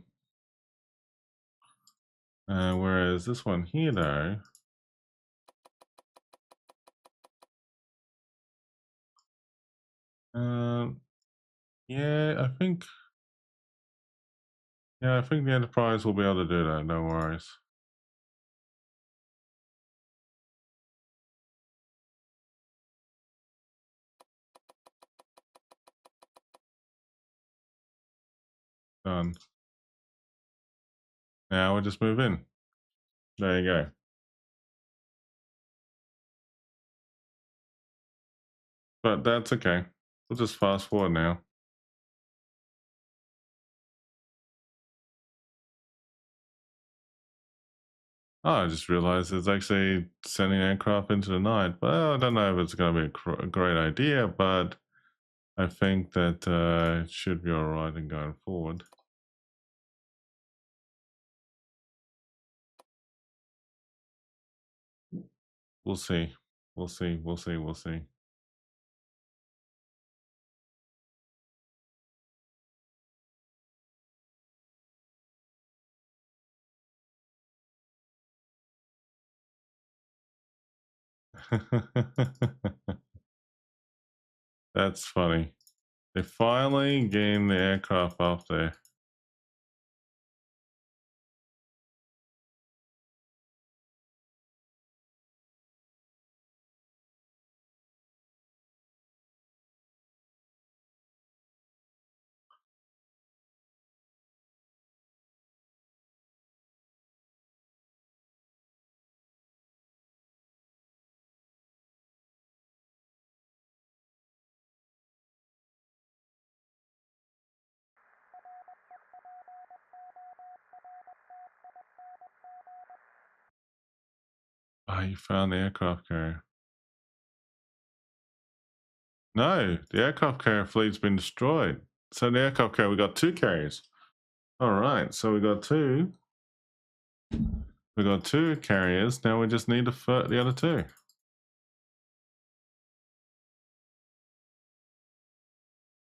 Whereas this one here, though, Yeah, I think. Yeah, I think the Enterprise will be able to do that. No worries. Done. Now we'll just move in. There you go. But that's okay. We'll just fast forward now. Oh, I just realized it's actually sending aircraft into the night. Well, I don't know if it's going to be a great idea, but I think that it should be all right in going forward. We'll see. We'll see. We'll see. We'll see. That's funny. They finally gained the aircraft up there. Oh, you found the aircraft carrier. No, the aircraft carrier fleet's been destroyed. So the aircraft carrier, we got 2 carriers. All right, so we got 2. We got 2 carriers. Now we just need the other 2.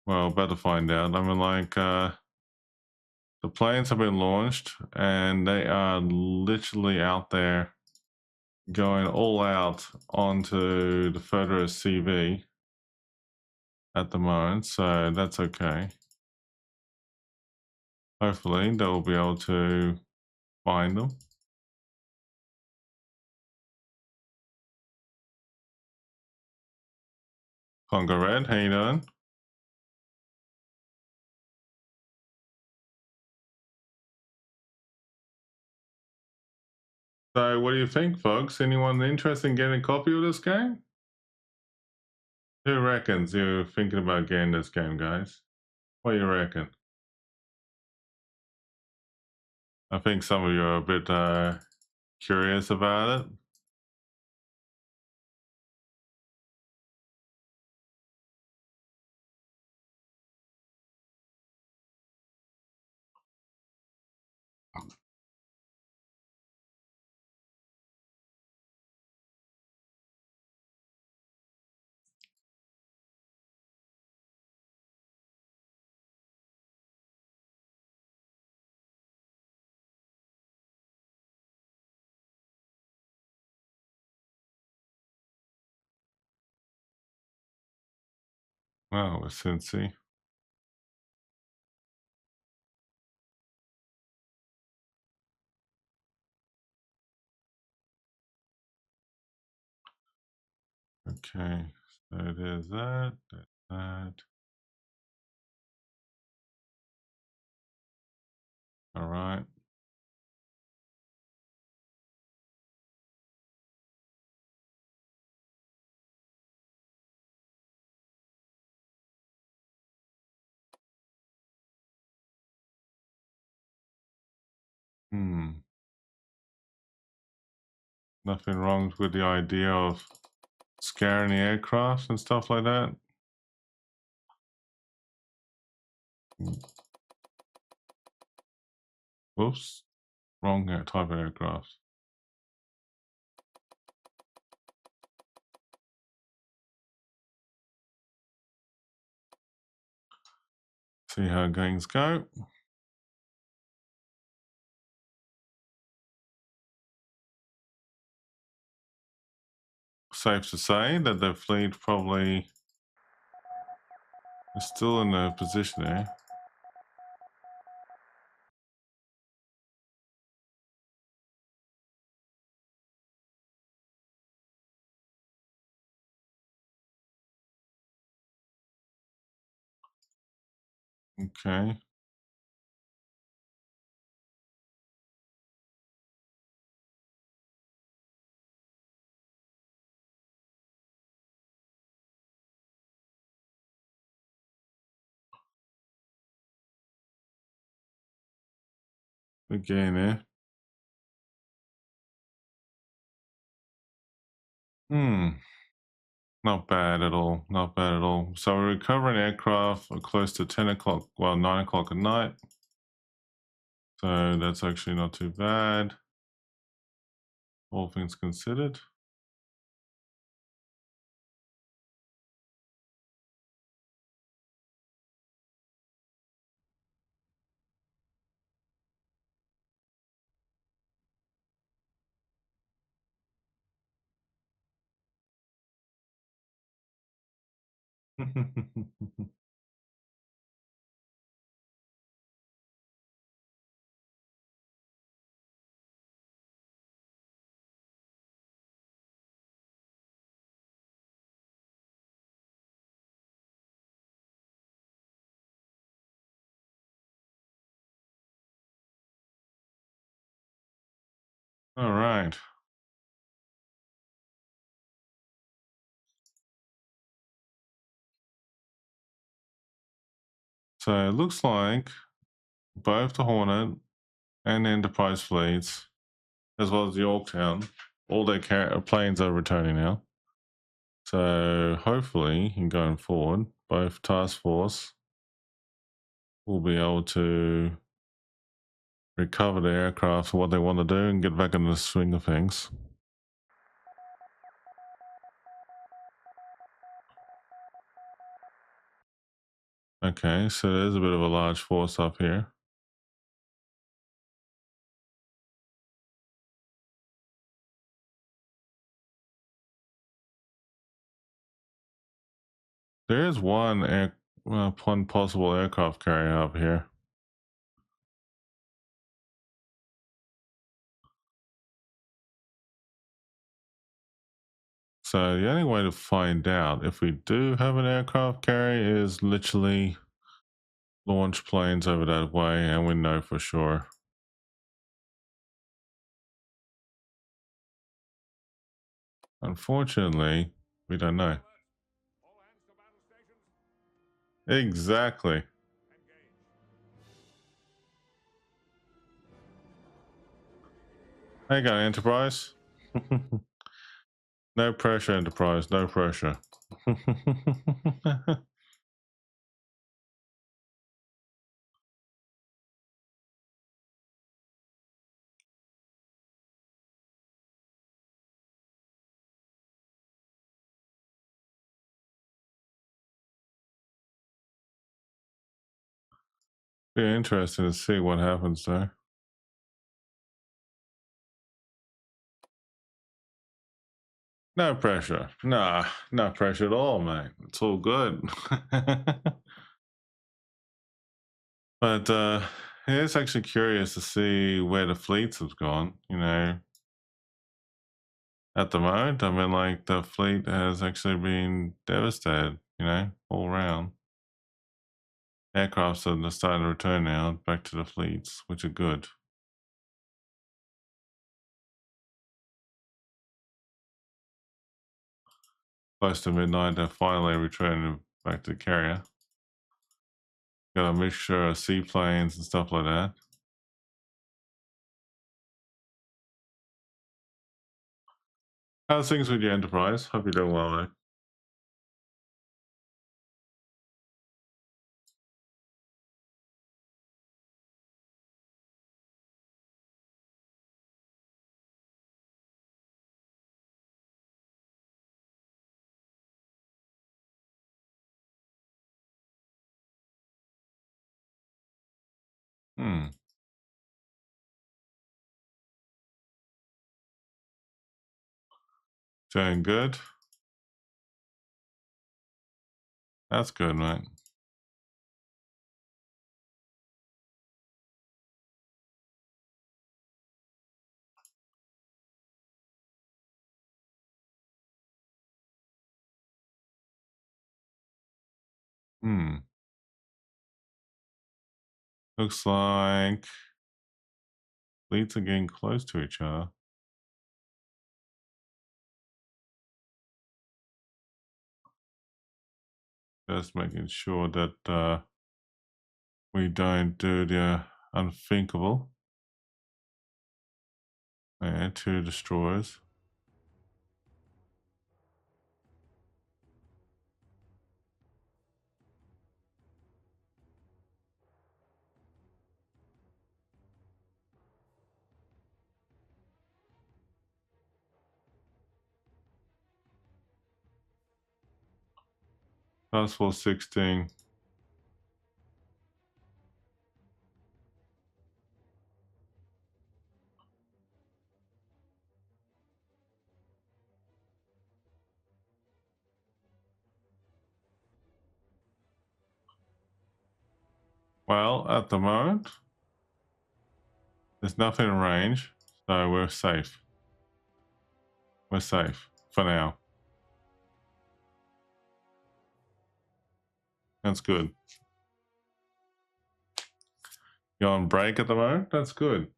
Well, better find out. I mean, like, the planes have been launched, and they are literally out there going all out onto the Federalist CV at the moment, so that's okay. Hopefully, they'll be able to find them. Congo Red, how you doing? So, what do you think, folks? Anyone interested in getting a copy of this game? Who reckons you're thinking about getting this game, guys? What do you reckon? I think some of you are a bit curious about it. Wow, with Cincy. Okay, so there's that, that. All right. Nothing wrong with the idea of scaring the aircraft and stuff like that. Whoops, wrong type of aircraft. See how things go. Safe to say that the fleet probably It's still in a position there. Okay. Again, eh? Not bad at all. Not bad at all. So we're recovering aircraft close to 10 o'clock, well, 9 o'clock at night. So that's actually not too bad, all things considered. All right. So it looks like both the Hornet and Enterprise fleets, as well as the Yorktown, all their planes are returning now. So hopefully, in going forward, both task force will be able to recover the aircraft for what they want to do and get back in the swing of things. Okay, so there's a bit of a large force up here. There is one possible aircraft carrier up here. So the only way to find out if we do have an aircraft carrier is literally launch planes over that way, and we know for sure. Unfortunately, we don't know. Exactly. I got Enterprise. No pressure, Enterprise. No pressure. Be interesting to see what happens there. No pressure. Nah, no pressure at all, mate. It's all good. But it's actually curious to see where the fleets have gone, at the moment. I mean, like, the fleet has actually been devastated, all around. Aircrafts are starting to return now back to the fleets, which are good. Close to midnight, they're finally returning back to the carrier. Got a mixture of seaplanes and stuff like that. How's things with your Enterprise? Hope you're doing well, mate. Hmm. Doing good. That's good, mate. Looks like fleets are getting close to each other. Just making sure that we don't do the unthinkable. And 2 destroyers. Task Force 16. Well, at the moment, there's nothing in range, so we're safe. We're safe for now. That's good. You're on break at the moment? That's good.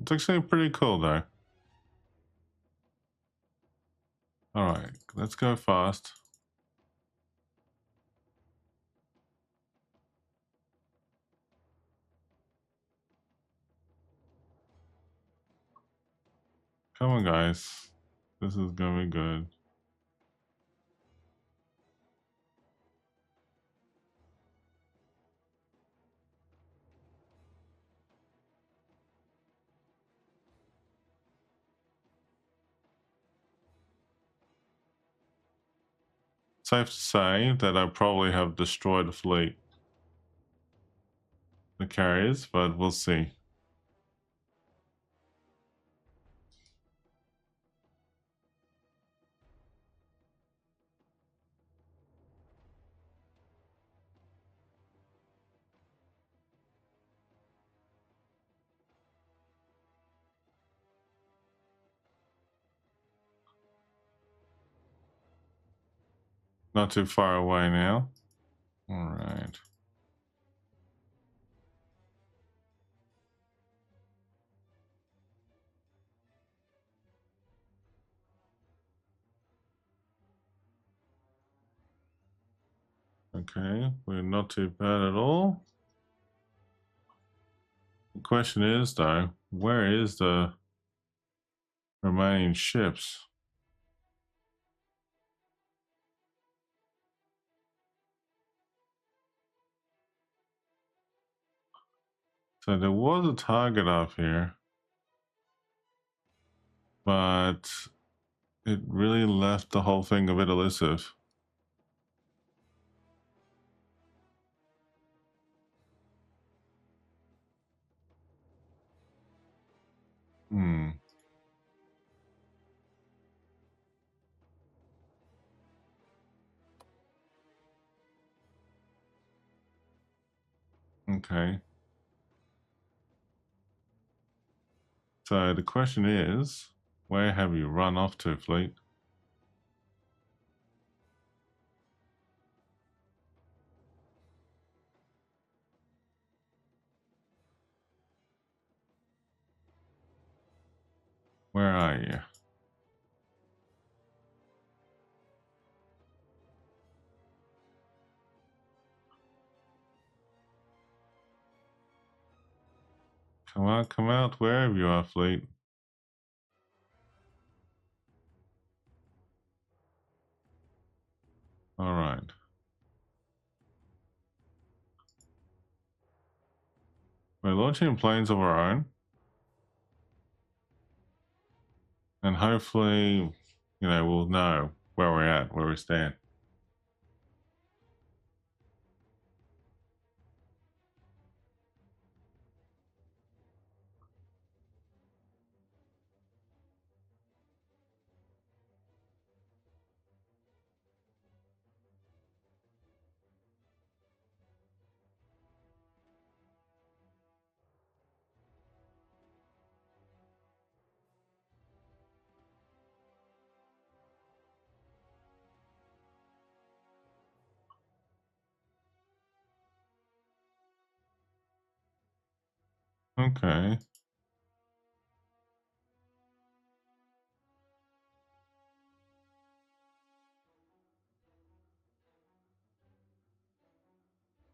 It's actually pretty cool though. Alright, let's go fast. Come on, guys. This is gonna be good. Safe to say that I probably have destroyed the fleet. The carriers, but we'll see. Not too far away now. Alright. Okay, we're not too bad at all. The question is, though, where is the remaining ships? So there was a target up here, but it really left the whole thing a bit elusive. Okay. So the question is, where have you run off to, fleet? Where are you? Come out, wherever you are, fleet. All right. We're launching planes of our own. And hopefully, we'll know where we're at, where we stand. Okay.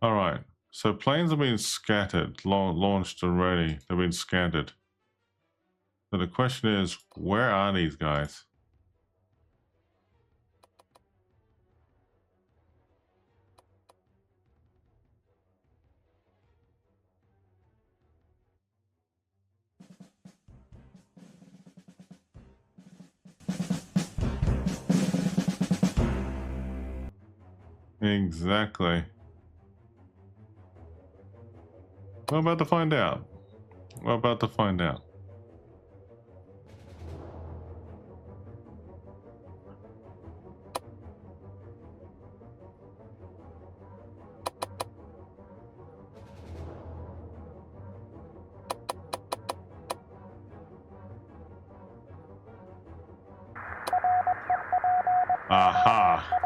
All right. So planes have been scattered, launched already. They've been scattered. So the question is, where are these guys? Exactly. We're about to find out. We're about to find out. Aha.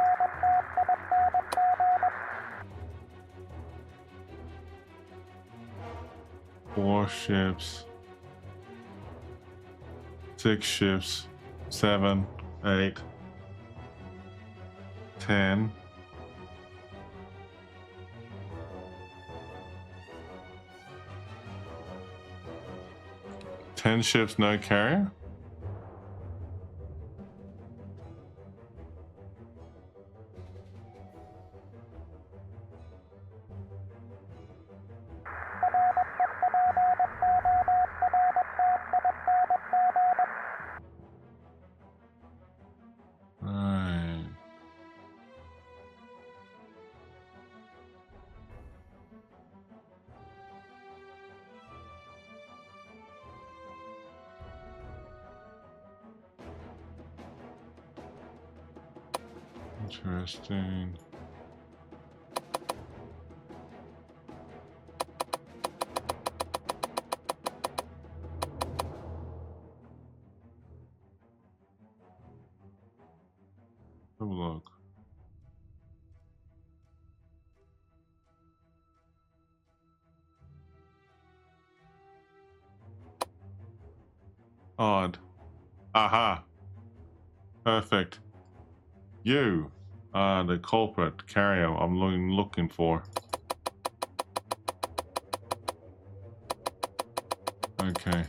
Four ships. 6 ships. 7, 8, 10. 10 ships, no carrier? Right. Interesting. Have a look. Odd. Aha. Perfect. You are the culprit carrier I'm looking for. Okay.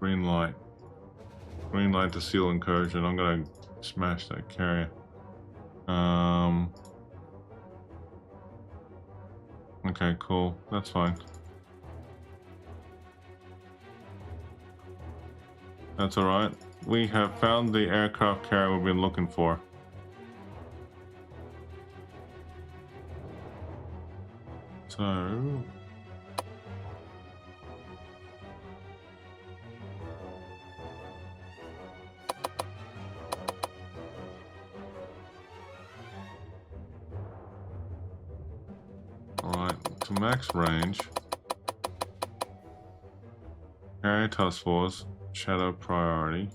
Green light. Green light to seal incursion. I'm gonna smash that carrier. Okay, cool. That's fine. That's alright. We have found the aircraft carrier we've been looking for. So... Alright, to max range. Carrier task force. Shadow priority.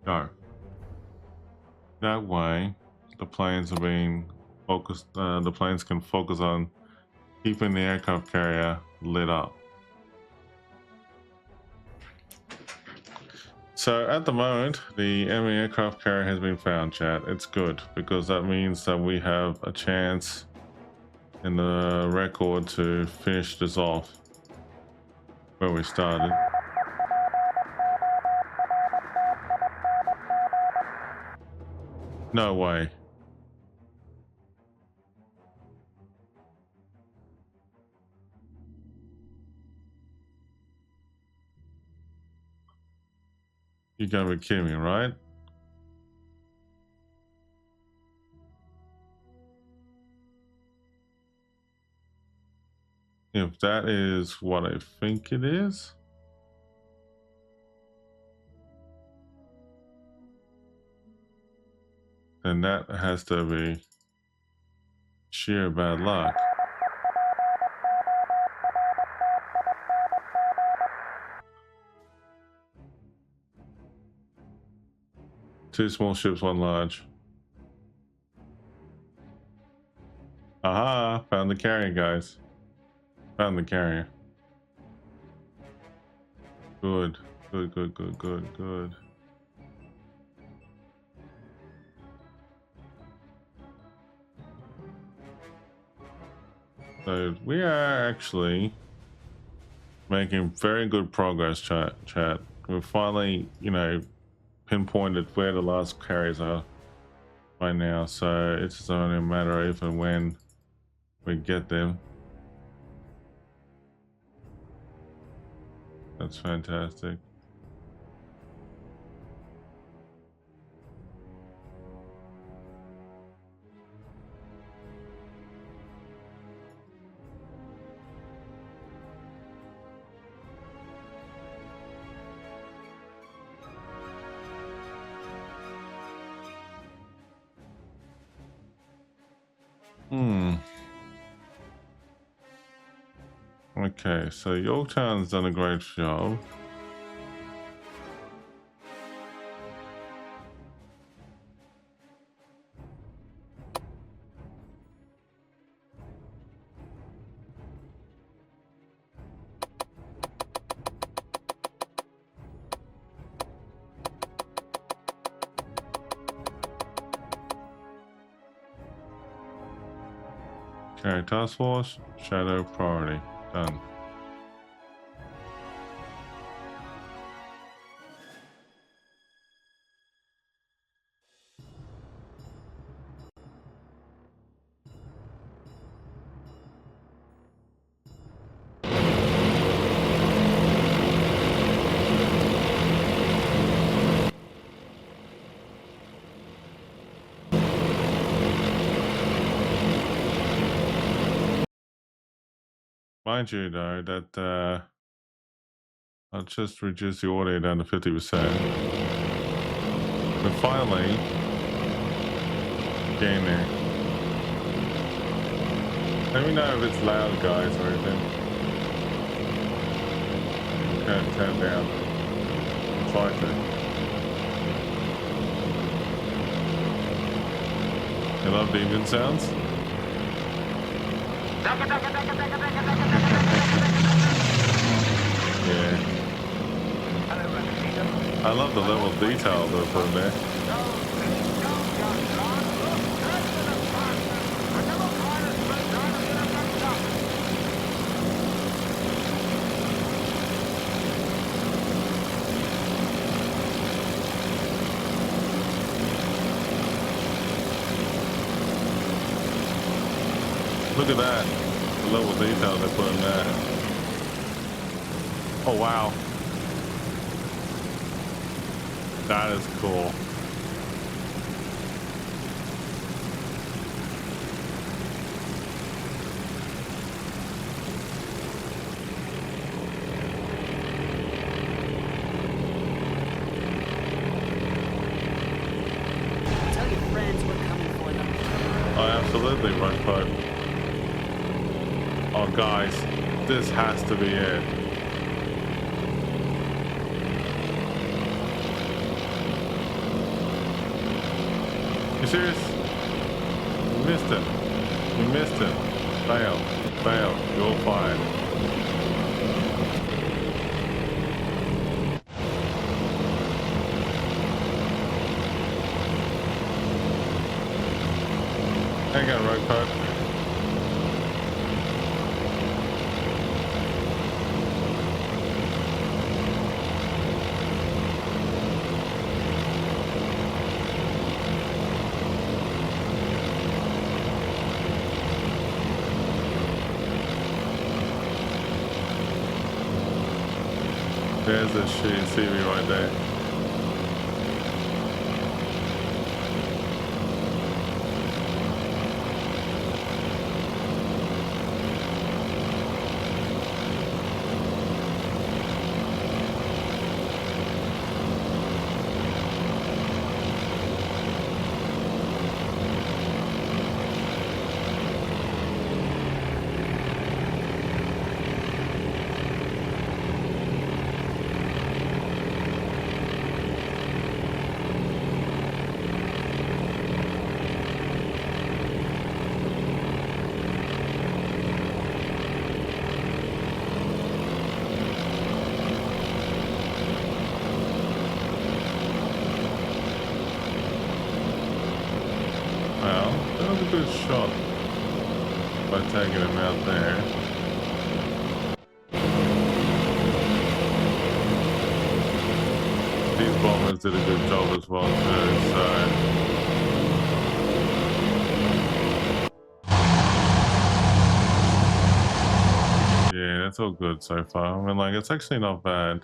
Go. That way, the planes are being focused. The planes can focus on keeping the aircraft carrier lit up. So at the moment, the enemy aircraft carrier has been found, chat. It's good because that means that we have a chance in the record to finish this off where we started. No way. You gotta be kidding me, right? If that is what I think it is, then that has to be sheer bad luck. 2 small ships, 1 large. Aha! Found the carrier, guys. Found the carrier. Good. Good, good, good, good, good. So we are actually making very good progress, chat. We've finally, you know, pinpointed where the last carriers are right now, so it's just only a matter of if and when we get them. That's fantastic. Okay, so Yorktown's done a great job. Okay, task force, shadow priority, done. Mind you though that I'll just reduce the audio down to 50%. We're finally getting there. Let me know if it's loud, guys, or anything. Okay, turn it down. Try to. You love the engine sounds? Yeah. I love the level of detail they're putting there. Look at that. The level of detail they put in there. Oh wow. That is cool. Tell your friends we're coming for them. Oh, absolutely, Runcoat. Oh, guys, this has to be it. You serious? You missed him. You missed him. Fail. Fail. You're fired. Hang on, Runcoat. There's the shooting CV right there. by taking him out there. These bombers did a good job as well too, so... Yeah, that's all good so far. I mean, like, it's actually not bad,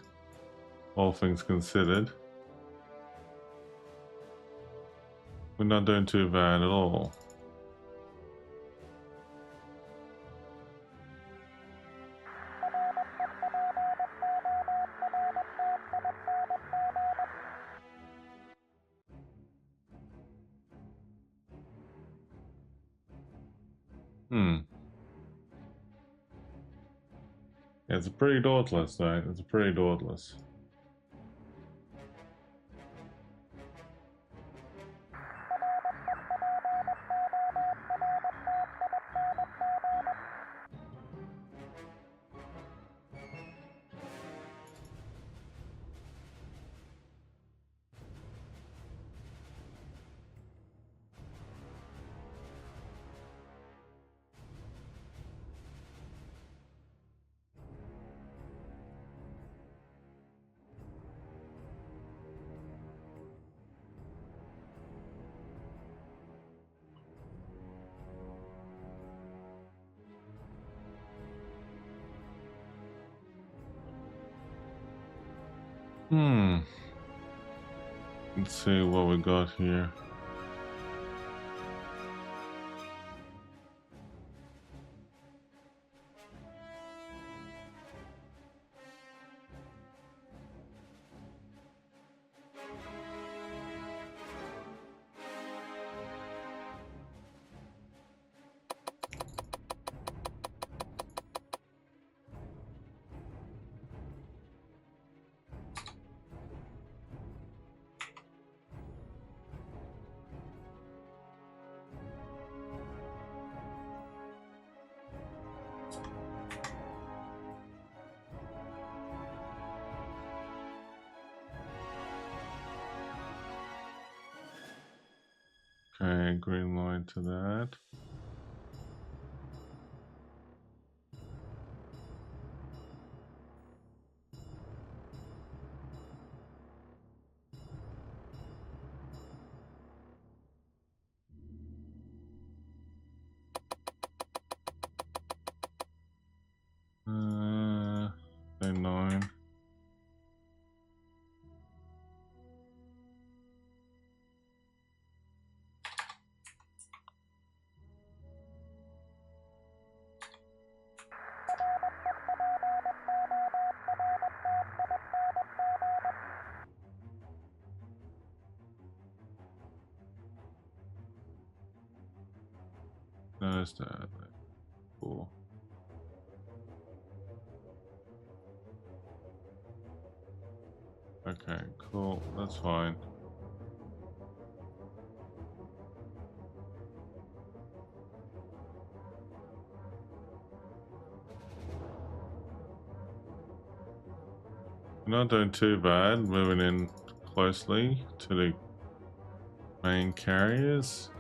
all things considered. We're not doing too bad at all. Yeah, it's pretty dauntless, though. It's pretty dauntless. Let's see what we got here. Okay, green light to that. Say 9. Notice that. Cool. Okay, cool. That's fine. We're not doing too bad. Moving in closely to the main carriers.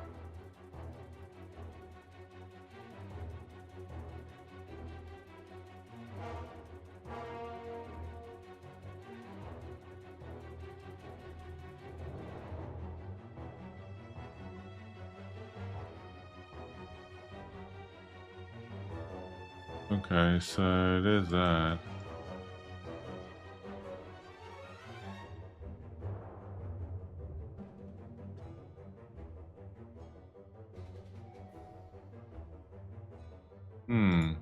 Okay, so there's that.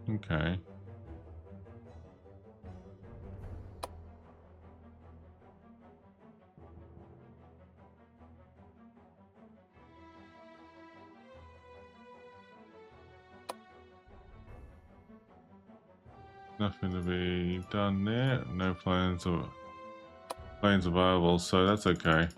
Okay. Nothing to be done there. No planes available, so that's okay.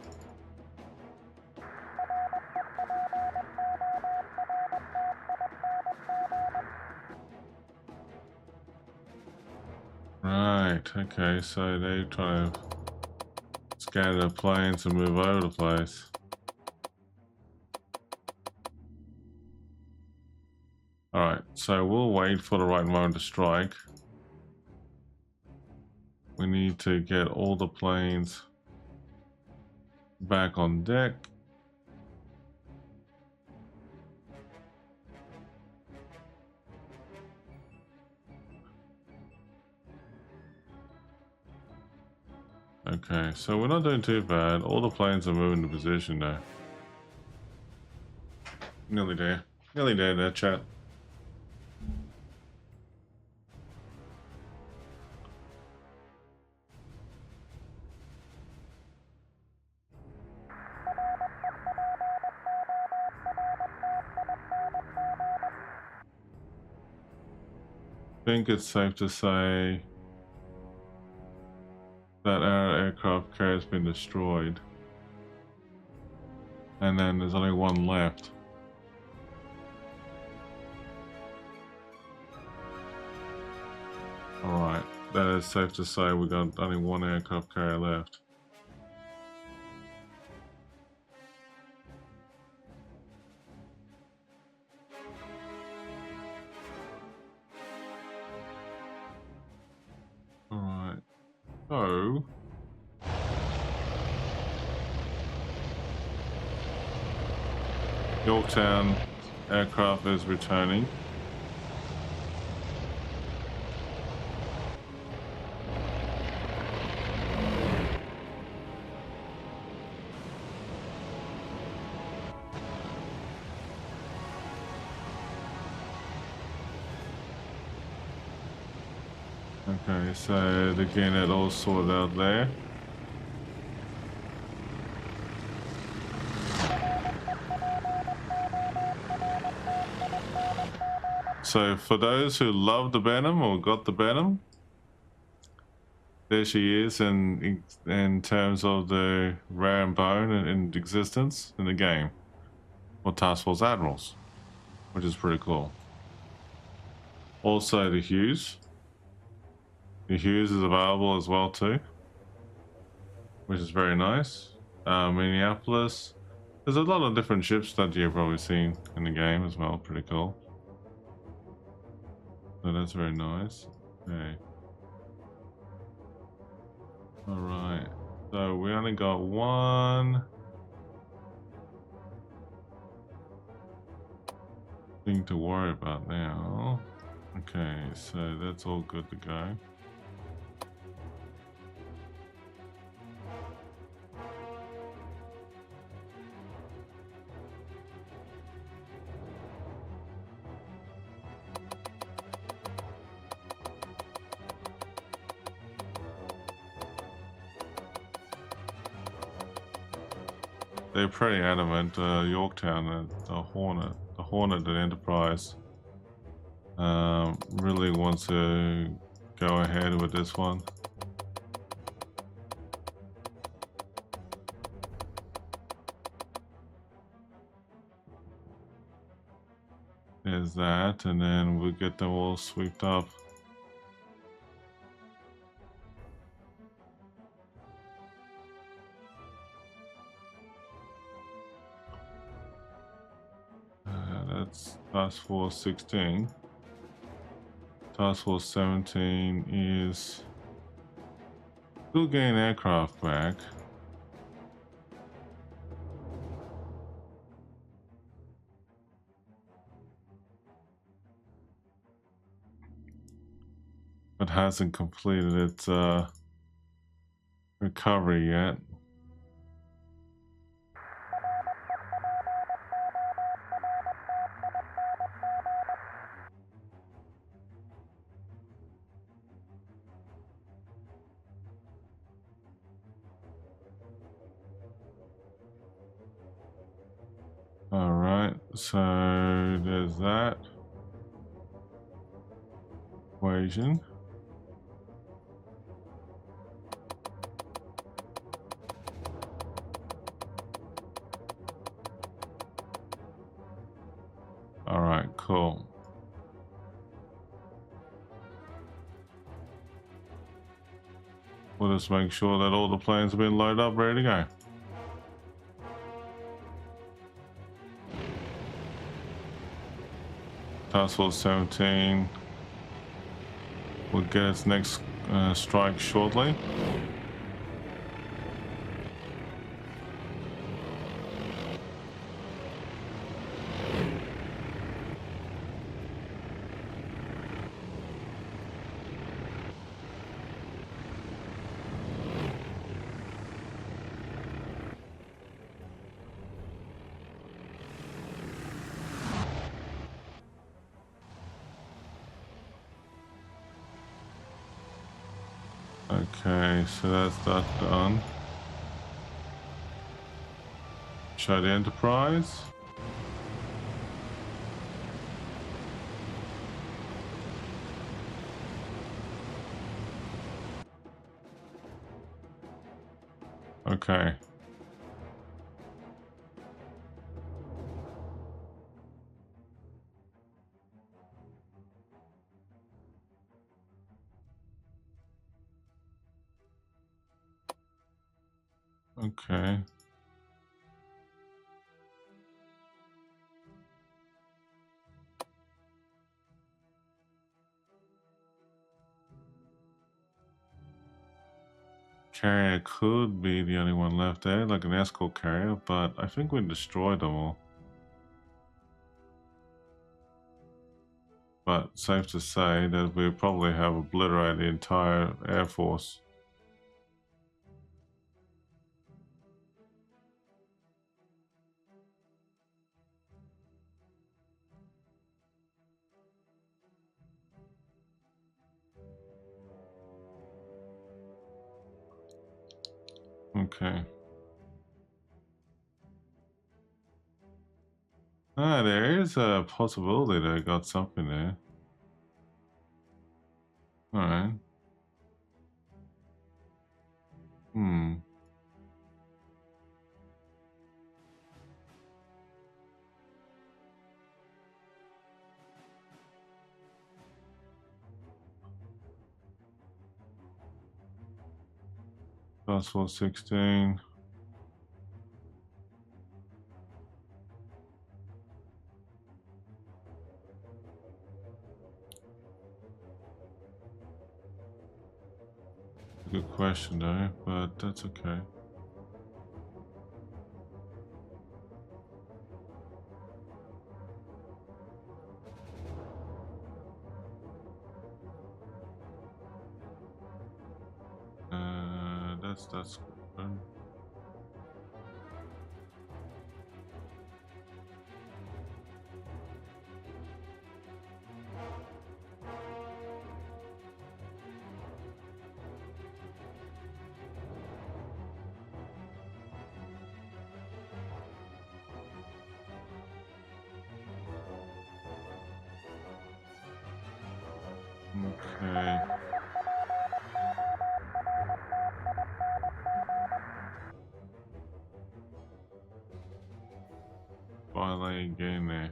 Right, okay, so they're trying to scatter the planes and move over the place. Alright, so we'll wait for the right moment to strike. We need to get all the planes back on deck. Okay, so we're not doing too bad. All the planes are moving to position now. Nearly there. Nearly there, chat. I think it's safe to say that our aircraft carrier has been destroyed. And then there's only one left. Alright, that is safe to say we got only one aircraft carrier left. Alright, so Yorktown aircraft is returning. Okay, so again, it all sorted out there. So for those who love the Venom or got the Venom, there she is in terms of the rare and bone in existence in the game, or Task Force Admirals, which is pretty cool. Also the Hughes. The Hughes is available as well too, which is very nice. Minneapolis. There's a lot of different ships that you've probably seen in the game as well. Pretty cool. So that's very nice. Okay. Alright. So we only got one thing to worry about now. Okay, so that's all good to go. They're pretty adamant, Yorktown, the Hornet and Enterprise really wants to go ahead with this one. There's that, and then we'll get them all swept up. That's Task Force 16. Task Force 17 is still getting aircraft back. But hasn't completed its recovery yet. Alright, so there's that equation. Alright, cool. We'll just make sure that all the planes have been loaded up, ready to go. Task Force 17 will get its next strike shortly. Okay, so that's that done. Show the Enterprise. Okay. Okay. Carrier could be the only one left there, like an escort carrier, but I think we destroyed them all. But safe to say that we probably have obliterated the entire Air Force. Okay. Ah, there is a possibility that I got something there. Alright. Hmm. Task Force 16. Good question though, but that's okay. That's good. Okay. Finally again there.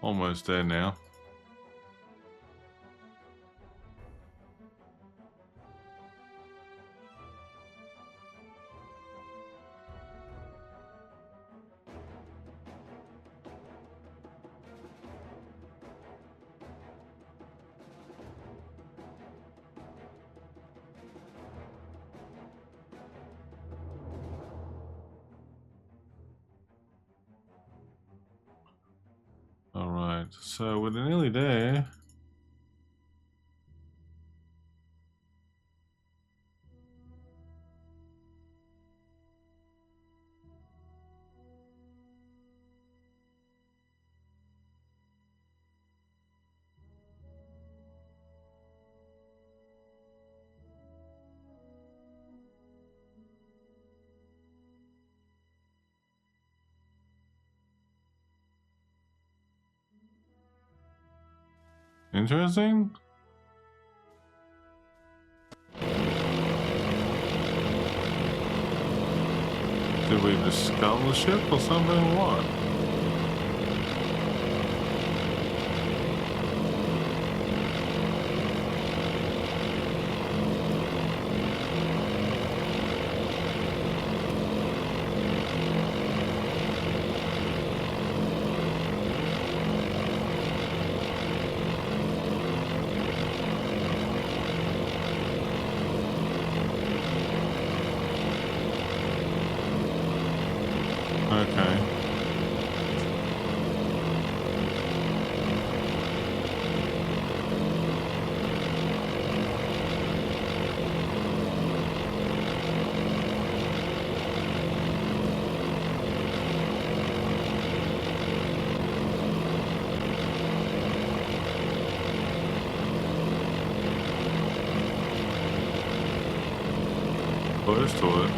Almost there now. Alright, so we're nearly there. Interesting. Did we just scuttle the ship or something or what? close to it.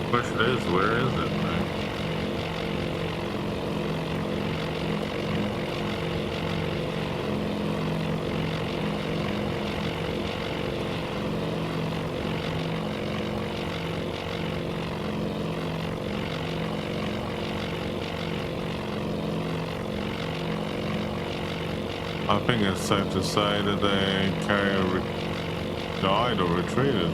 Question is, where is it, man? I think it's safe to say that the carrier died or retreated.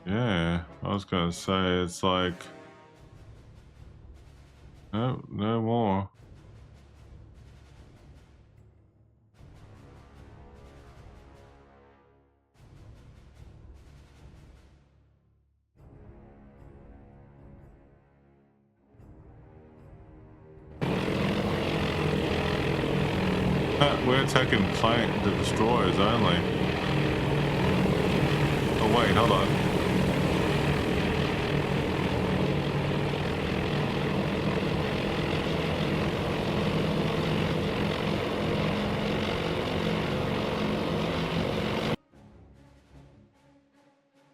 Yeah, I was gonna say it's like no more. We're attacking the destroyers only. Oh wait, hold on.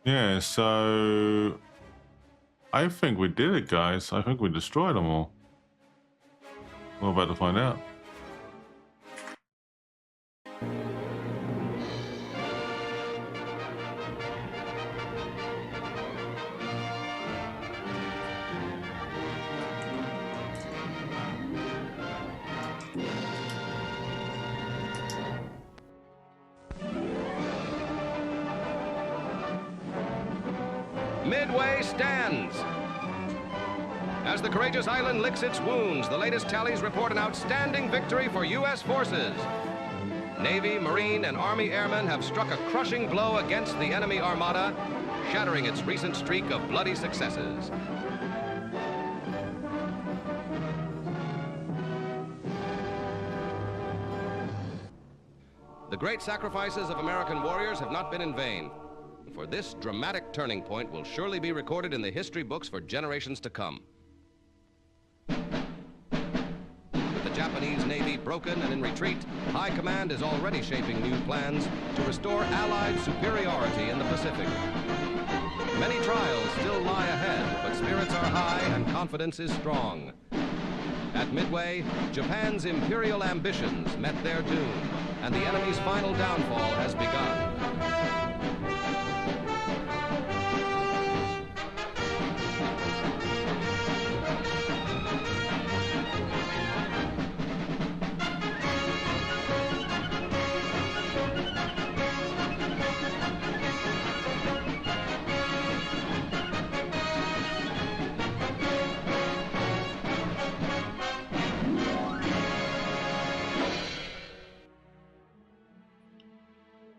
Yeah, so I think we did it, guys. I think we destroyed them all. We're about to find out. Midway stands. As the courageous island licks its wounds, the latest tallies report an outstanding victory for U.S. forces. Navy, Marine, and Army airmen have struck a crushing blow against the enemy armada, shattering its recent streak of bloody successes. The great sacrifices of American warriors have not been in vain. For this dramatic turning point will surely be recorded in the history books for generations to come. With the Japanese Navy broken and in retreat, High Command is already shaping new plans to restore Allied superiority in the Pacific. Many trials still lie ahead, but spirits are high and confidence is strong. At Midway, Japan's imperial ambitions met their doom, and the enemy's final downfall has begun.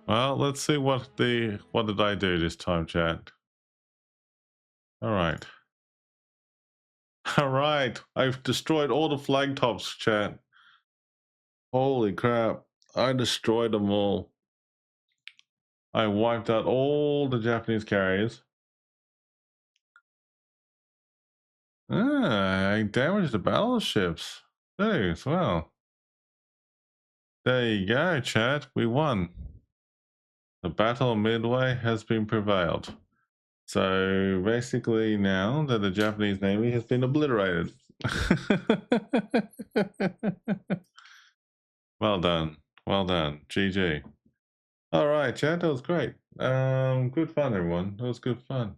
Well, let's see what did I do this time, chat. All right. All right. I've destroyed all the flag tops, chat. Holy crap. I destroyed them all. I wiped out all the Japanese carriers. I damaged the battleships too as well. There you go, chat. We won. The Battle of Midway has been prevailed. So basically now that the Japanese Navy has been obliterated. Well done. Well done. GG. All right, chat. That was great. Good fun, everyone. That was good fun.